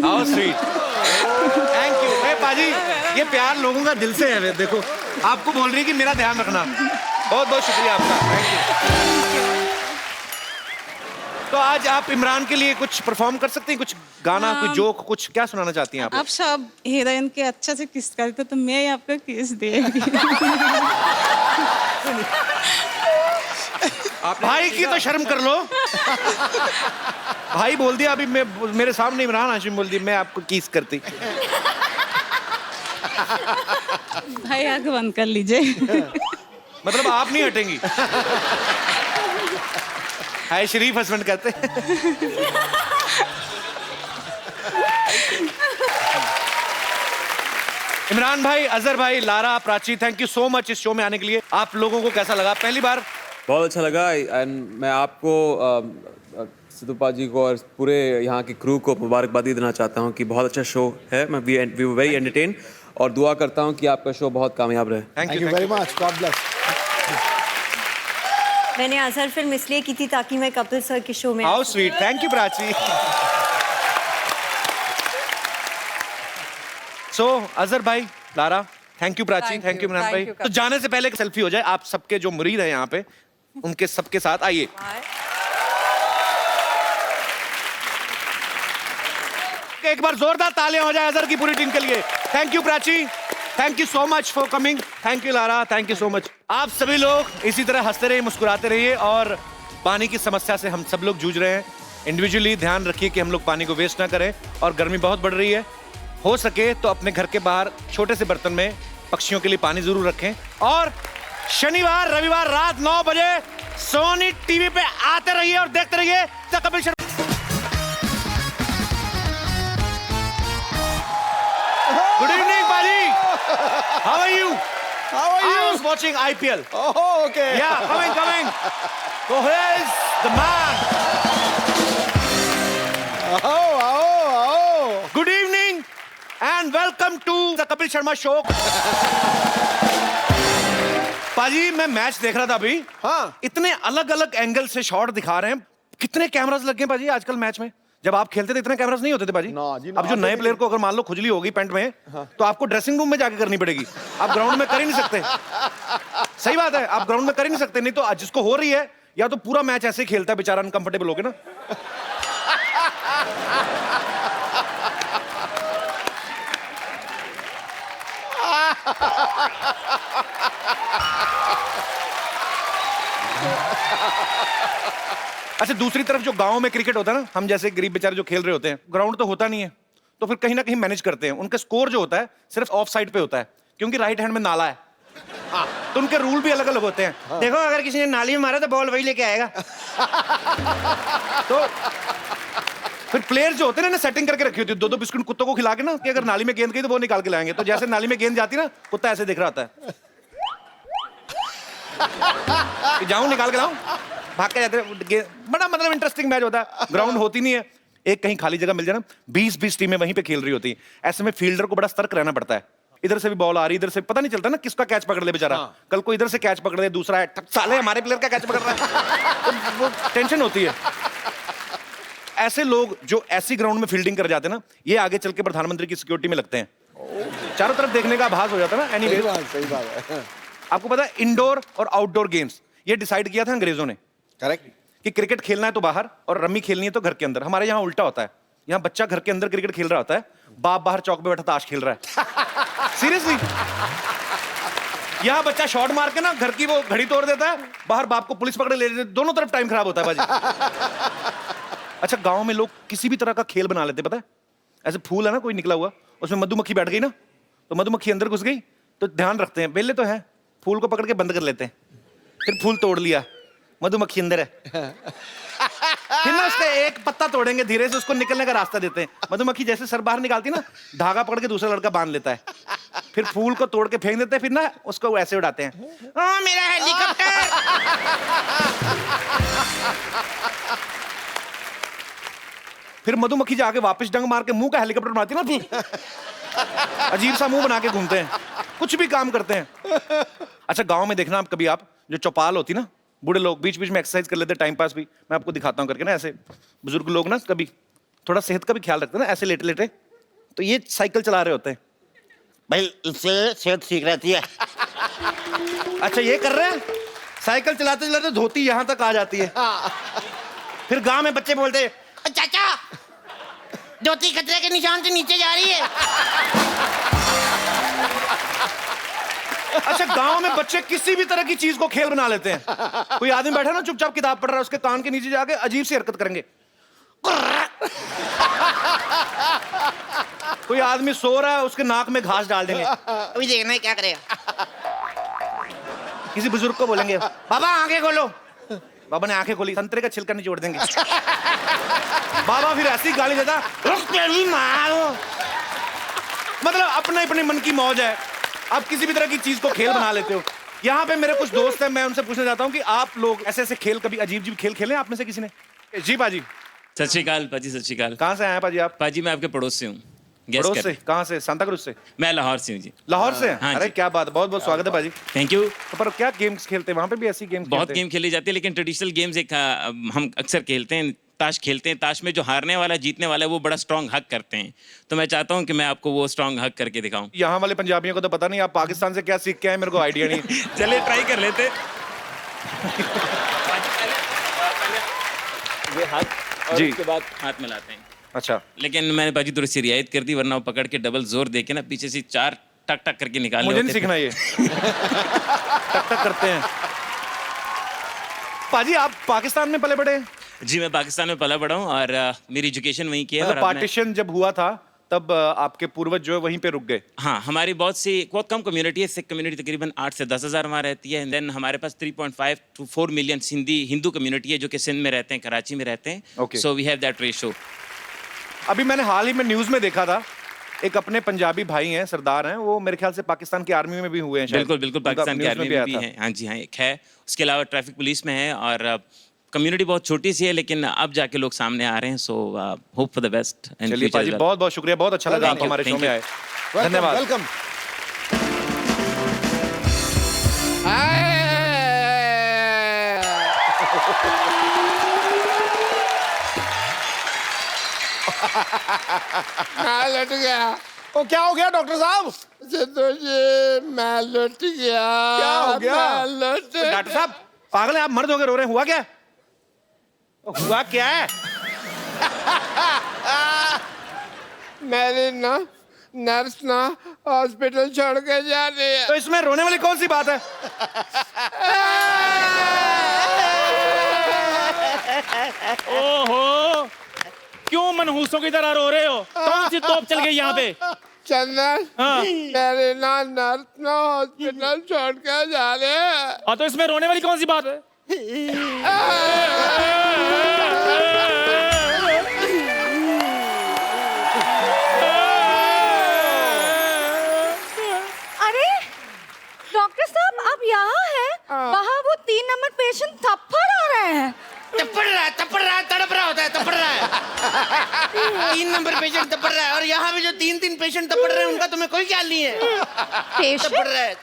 How sweet, thank you. मैं पाजी, ये प्यार लोगों का दिल से है। देखो, आपको बोल रही है कि मेरा ध्यान रखना। बहुत बहुत शुक्रिया आपका, थैंक यू। तो आज आप इमरान के लिए कुछ परफॉर्म कर सकती हैं? कुछ गाना, कुछ जोक, कुछ क्या सुनाना चाहती हैं आप सब हीरोइन के अच्छा से किस करते तो मैं आपको किस देगी। भाई की तो शर्म कर लो। भाई बोल दिया अभी, मैं मेरे सामने इमरान हाशिम बोल दिया मैं आपको किस करती। भाई आंख बंद कर लीजिए। मतलब आप नहीं हटेंगी? हाय शरीफ हस्बैंड कहते हैं। इमरान भाई, अजहर भाई, Lara, Prachi, thank you so much इस शो में आने के लिए। आप लोगों को कैसा लगा पहली बार? बहुत अच्छा लगा एंड मैं आपको सिद्धूपा जी को और पूरे यहाँ की क्रू को मुबारकबादी देना चाहता हूँ कि बहुत अच्छा शो है। मैं वी वर वेरी एंटरटेन और दुआ करता हूँ कि आपका शो बहुत कामयाब रहे। Thank you very much, god bless. मैंने अजहर फिल्म इसलिए की थी ताकि मैं कपिल सर के शो में। How sweet, thank you Prachi. So Azhar भाई, Lara, thank you Prachi, thank you Imran भाई। तो जाने से पहले एक सेल्फी हो जाए आप सबके जो मुरीद हैं यहाँ पे, उनके सबके साथ आइए। एक बार जोरदार तालियां हो जाए अजहर की पूरी टीम के लिए। Thank you Prachi, thank you so much for coming, thank you Lara, thank you so much. आप सभी लोग इसी तरह हंसते रहिए, मुस्कुराते रहिए और पानी की समस्या से हम सब लोग जूझ रहे हैं। इंडिविजुअली ध्यान रखिए कि हम लोग पानी को वेस्ट ना करें और गर्मी बहुत बढ़ रही है। हो सके तो अपने घर के बाहर छोटे से बर्तन में पक्षियों के लिए पानी जरूर रखें। और शनिवार रविवार रात 9 बजे सोनी टीवी पे आते रहिए और देखते रहिए the Kapil Sharma. Good evening बाजी, how are you? How are you? I was watching IPL. Oh, okay. Yeah, coming. So here's the man. Good evening and welcome to the Kapil Sharma Show. पाजी मैं match देख रहा था अभी। हाँ। इतने अलग अलग एंगल से शॉट दिखा रहे हैं। कितने कैमरास लगे हैं पाजी आजकल मैच में? जब आप खेलते थे इतने कैमरास नहीं होते थे पाजी। अब जो नए प्लेयर को अगर मान लो खुजली होगी पैंट में, तो आपको ड्रेसिंग रूम में जाके करनी पड़ेगी। आप ग्राउंड में कर ही नहीं सकते। सही बात है, आप ग्राउंड में कर ही नहीं सकते। नहीं तो जिसको हो रही है या तो पूरा मैच ऐसे ही खेलता है बेचारा, अनकंफर्टेबल होके ना। अच्छा, दूसरी तरफ जो गांव में क्रिकेट होता है ना, हम जैसे गरीब बेचारे जो खेल रहे होते हैं, ग्राउंड तो होता नहीं है, तो फिर कहीं ना कहीं मैनेज करते हैं। उनका स्कोर जो होता है सिर्फ ऑफ साइड पे होता है, क्योंकि राइट हैंड में नाला है। हाँ, तो उनके रूल भी अलग अलग होते हैं। हाँ। देखो अगर किसी ने नाली में मारा तो बॉल वही लेके आएगा। तो फिर प्लेयर जो होते हैं ना, सेटिंग करके रखी होती है, 2-2 बिस्कुट कुत्तों को खिला के ना, कि अगर नाली में गेंद गई तो वो निकाल के लाएंगे। तो जैसे नाली में गेंद जाती ना, कुत्ता ऐसे देख रहा होता है कि जाऊं निकाल के लाऊं, भाग के जाते हैं। बड़ा मतलब इंटरेस्टिंग मैच होता है। ग्राउंड होती नहीं है, एक कहीं खाली जगह मिल जाए ना, 20-20 टीमें वहीं पे खेल रही होती है। ऐसे में फील्डर को बड़ा सतर्क रहना पड़ता है। इधर से भी बॉल आ रही, इधर से पता नहीं चलता ना किसका कैच पकड़ ले बेचारा। हाँ। कल को इधर से कैच पकड़ ले, दूसरा है साले हमारे प्लेयर का कैच पकड़ रहा है। तो वो टेंशन होती है। ऐसे लोग जो ऐसी ग्राउंड में फील्डिंग कर जाते हैं ना, ये आगे चल के प्रधानमंत्री की सिक्योरिटी में लगते हैं। चारों तरफ देखने का आभास हो जाता है ना। एनीवे, सही बात है। आपको पता है इंडोर और आउटडोर गेम्स ये डिसाइड किया था अंग्रेजों ने। करेक्ट। कि क्रिकेट खेलना है तो बाहर और रम्मी खेलनी है तो घर के अंदर। हमारे यहाँ उल्टा होता है, यहाँ बच्चा घर के अंदर क्रिकेट खेल रहा होता है, बाप बाहर चौक पे बैठा ताश खेल रहा है। सीरियसली, यहाँ बच्चा शॉट मार के ना घर की वो घड़ी तोड़ देता है, बाहर बाप को पुलिस पकड़े ले लेते, दोनों तरफ टाइम खराब होता है बाजी। अच्छा, गांव में लोग किसी भी तरह का खेल बना लेते, पता है? ऐसे फूल है ना कोई निकला हुआ, उसमें मधुमक्खी बैठ गई ना, तो मधुमक्खी अंदर घुस गई, तो ध्यान रखते हैं, बेले तो है, फूल को पकड़ के बंद कर लेते हैं, फिर फूल तोड़ लिया, मधुमक्खी अंदर है। फिर ना उसका एक पत्ता तोड़ेंगे, धीरे से उसको निकलने का रास्ता देते हैं। मधुमक्खी जैसे सर बाहर निकालती ना, धागा पकड़ के दूसरा लड़का बांध लेता है, फिर फूल को तोड़ के फेंक देते हैं, फिर ना उसको ऐसे उड़ाते हैं, ओ मेरा हेलीकॉप्टर। फिर मधुमक्खी जाके वापस डंग मार के मुंह का हेलीकॉप्टर बनाती ना, अजीब सा मुंह बना के घूमते हैं, कुछ भी काम करते हैं। अच्छा, गांव में देखना आप कभी, आप जो चौपाल होती ना, बूढ़े लोग बीच बीच में एक्सरसाइज कर लेते, टाइम पास भी। मैं आपको दिखाता हूँ करके ना, ऐसे बुजुर्ग लोग ना कभी थोड़ा सेहत का भी ख्याल रखते हैं ना, ऐसे लेटे लेटे, तो ये साइकिल चला रहे होते हैं। भाई इससे सेहत ठीक रहती है। अच्छा, ये कर रहे हैं, साइकिल चलाते चलाते धोती यहाँ तक आ जाती है। फिर गांव में बच्चे बोलते हैं, चाचा धोती खतरे के निशान से नीचे जा रही है। अच्छा, गांव में बच्चे किसी भी तरह की चीज को खेल बना लेते हैं। कोई आदमी बैठा ना चुपचाप किताब पढ़ रहा है, उसके कान के नीचे जाके अजीब सी हरकत करेंगे। कोई आदमी सो रहा है, उसके नाक में घास डाल देंगे। अभी देखना है क्या करेगा। किसी बुजुर्ग को बोलेंगे, बाबा आंखें खोलो। बाबा ने आंखें खोली, संतरे का छिलका निचोड़ देंगे। बाबा फिर ऐसी गाली देता, मतलब अपने अपने मन की मौज है। आप किसी भी तरह की चीज को खेल बना लेते हो। यहाँ पे मेरे कुछ दोस्त हैं, मैं उनसे पूछना चाहता हूँ कि आप लोग ऐसे ऐसे खेल, कभी अजीब अजीब खेल खेले आप में से किसी ने? जी पाजी। सत श्रीकाल पाजी, सत श्रीकाल। कहाँ से आए हैं पाजी आप? पाजी मैं आपके पड़ोस से हूँ। पड़ोस से? कहाँ से? सांता क्रूज से? मैं लाहौर से हूँ जी। लाहौर से? हाँ अरे जी। क्या बात, बहुत बहुत स्वागत है पाजी। Thank you. पर क्या गेम्स खेलते हैं वहाँ पे? भी ऐसी गेम्स? बहुत गेम खेली जाती है, लेकिन ट्रेडिशनल गेम्स एक हम अक्सर खेलते हैं। ताश खेलते हैं। ताश में जो हारने वाला जीतने वाला है वो बड़ा स्ट्रॉन्ग हक करते हैं। तो मैं चाहता हूँ कि मैं आपको वो स्ट्रॉन्ग हक करके दिखाऊं। यहाँ वाले पंजाबियों को तो पता नहीं आप पाकिस्तान से क्या सीख के आए, मेरे को आइडिया नहीं। चलिए ट्राई कर लेते। ये हाथ और जी। उसके बाद हाथ मिलाते हैं। अच्छा। लेकिन मैंने बाजी थोड़ी सी रियायत कर दी, वरना वो पकड़ के डबल जोर दे के ना पीछे से 4 टक टक करके निकाल। मुझे नहीं सीखना ये। टक टक करते हैं। पाजी आप पाकिस्तान में पले बड़े? जी मैं पाकिस्तान में पला बड़ा हूँ और मेरी एजुकेशन वहीं की है। मतलब पार्टीशन जब हुआ था तब आपके पूर्वज जो है वहीं पे रुक गए? हाँ, हमारी बहुत कम कम्युनिटी है। सिख कम्युनिटी तकरीबन 8 से 10 हज़ार वहाँ रहती है। देन हमारे पास 3.5 to 4 मिलियन हिंदू कम्युनिटी है जो कि सिंध में रहते हैं, कराची में रहते हैं। Okay. So we have that ratio. अभी मैंने हाल ही में न्यूज में देखा था, एक अपने पंजाबी भाई हैं, सरदार हैं, वो मेरे ख्याल से पाकिस्तान की आर्मी में भी हुए हैं शायद। बिल्कुल बिल्कुल, पाकिस्तान की आर्मी में भी आया है। हाँ जी हाँ, एक है। उसके अलावा ट्रैफिक पुलिस में है और कम्युनिटी बहुत छोटी सी है, लेकिन अब जाके लोग सामने आ रहे हैं। So hope for the best. चलिए पाजी, बहुत बहुत शुक्रिया, बहुत अच्छा लगा आप हमारे शो में आए। धन्यवाद। वेलकम। मैं लुट गया। ओ क्या हो गया डॉक्टर साहब? सिद्धू जी मैं लुट गया। क्या हो गया? मैं लुट डॉक्टर साहब पागल है आप, मर्द होकर रो रहे हैं, हुआ क्या? हुआ क्या है? मेरी ना नर्स ना हॉस्पिटल छोड़ के जा रही है। तो इसमें रोने वाली कौन सी बात है? ओहो, क्यों मनहूसों की तरह रो रहे हो? कौन सी तोप चल गई यहाँ पे? चंदन, मेरे ना नर्स ना हॉस्पिटल छोड़ के जा रहे हैं। हाँ, तो इसमें रोने वाली कौन सी बात है? अरे डॉक्टर साहब आप यहाँ हैं? वहाँ वो 3 नंबर पेशेंट थप्पड़ आ रहे हैं। तपड़ रहा है, तड़प रहा होता है, तपड़ रहा है। 3 नंबर पेशेंट तपड़ रहा है और यहाँ पे जो 3 पेशेंट तपड़ रहे हैं उनका तुम्हें कोई ख्याल नहीं है। पेशेंट?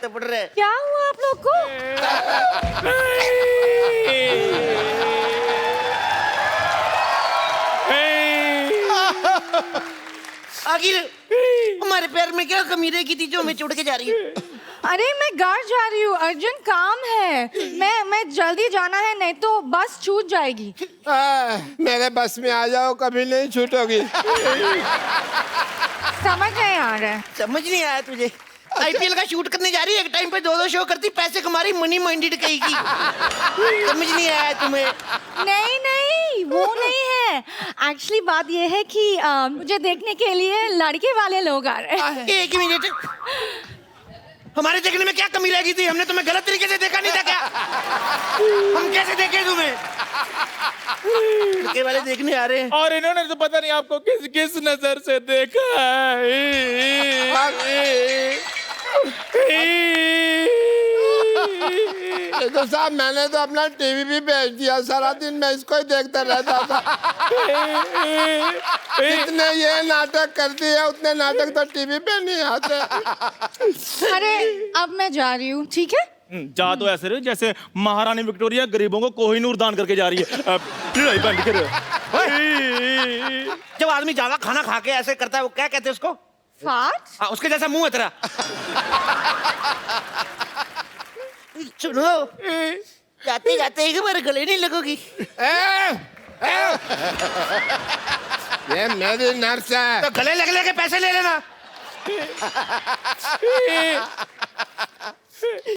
तपड़ रहा है। क्या हुआ आप लोग को? आखिर हमारे पैर में क्या कमी रह गई थी जो हमें छोड़ के जा रही है? अरे मैं घर जा रही हूँ, अर्जेंट काम है। मैं जल्दी जाना है, नहीं तो बस छूट जाएगी। मेरे बस में आ जाओ, कभी नहीं छूटोगी। समझ नहीं आ रहा है। समझ नहीं आया तुझे? आईपीएल का शूट करने जा रही है, एक टाइम पे 2 शो करती, पैसे कमा रही, मनी माइंडेड कहेगी। समझ नहीं आया तुम्हें? नहीं वो नहीं है। एक्चुअली बात ये है कि मुझे देखने के लिए लड़के वाले लोग आ रहे हैं। एक मिनट, हमारे देखने में क्या कमी रह गई थी? हमने तुम्हें गलत तरीके से देखा नहीं था क्या? हम कैसे देखे तुम्हें? लड़के वाले देखने आ रहे हैं। और इन्होंने तो पता नहीं आपको किस किस नजर से देखा तो साहब मैंने तो अपना टीवी भी बेच दिया, सारा दिन मैं इसको ही देखता रहता था। जितने ये नाटक करती है उतने नाटक तो टीवी पे नहीं आते। अरे अब मैं जा रही हूँ, ठीक है? जा तो ऐसे रहे जैसे महारानी विक्टोरिया गरीबों को कोहिनूर दान करके जा रही है। लड़ाई बंद करो। जब आदमी ज्यादा खाना खा के ऐसे करता है, वो क्या कहते हैं उसको? फाट? हाँ, उसके जैसा मुंह है तेरा। सुनो, जाते जाते एक बार गले नहीं लगोगी? ये मेरी नर्स है। तो गले लग के पैसे ले लेना।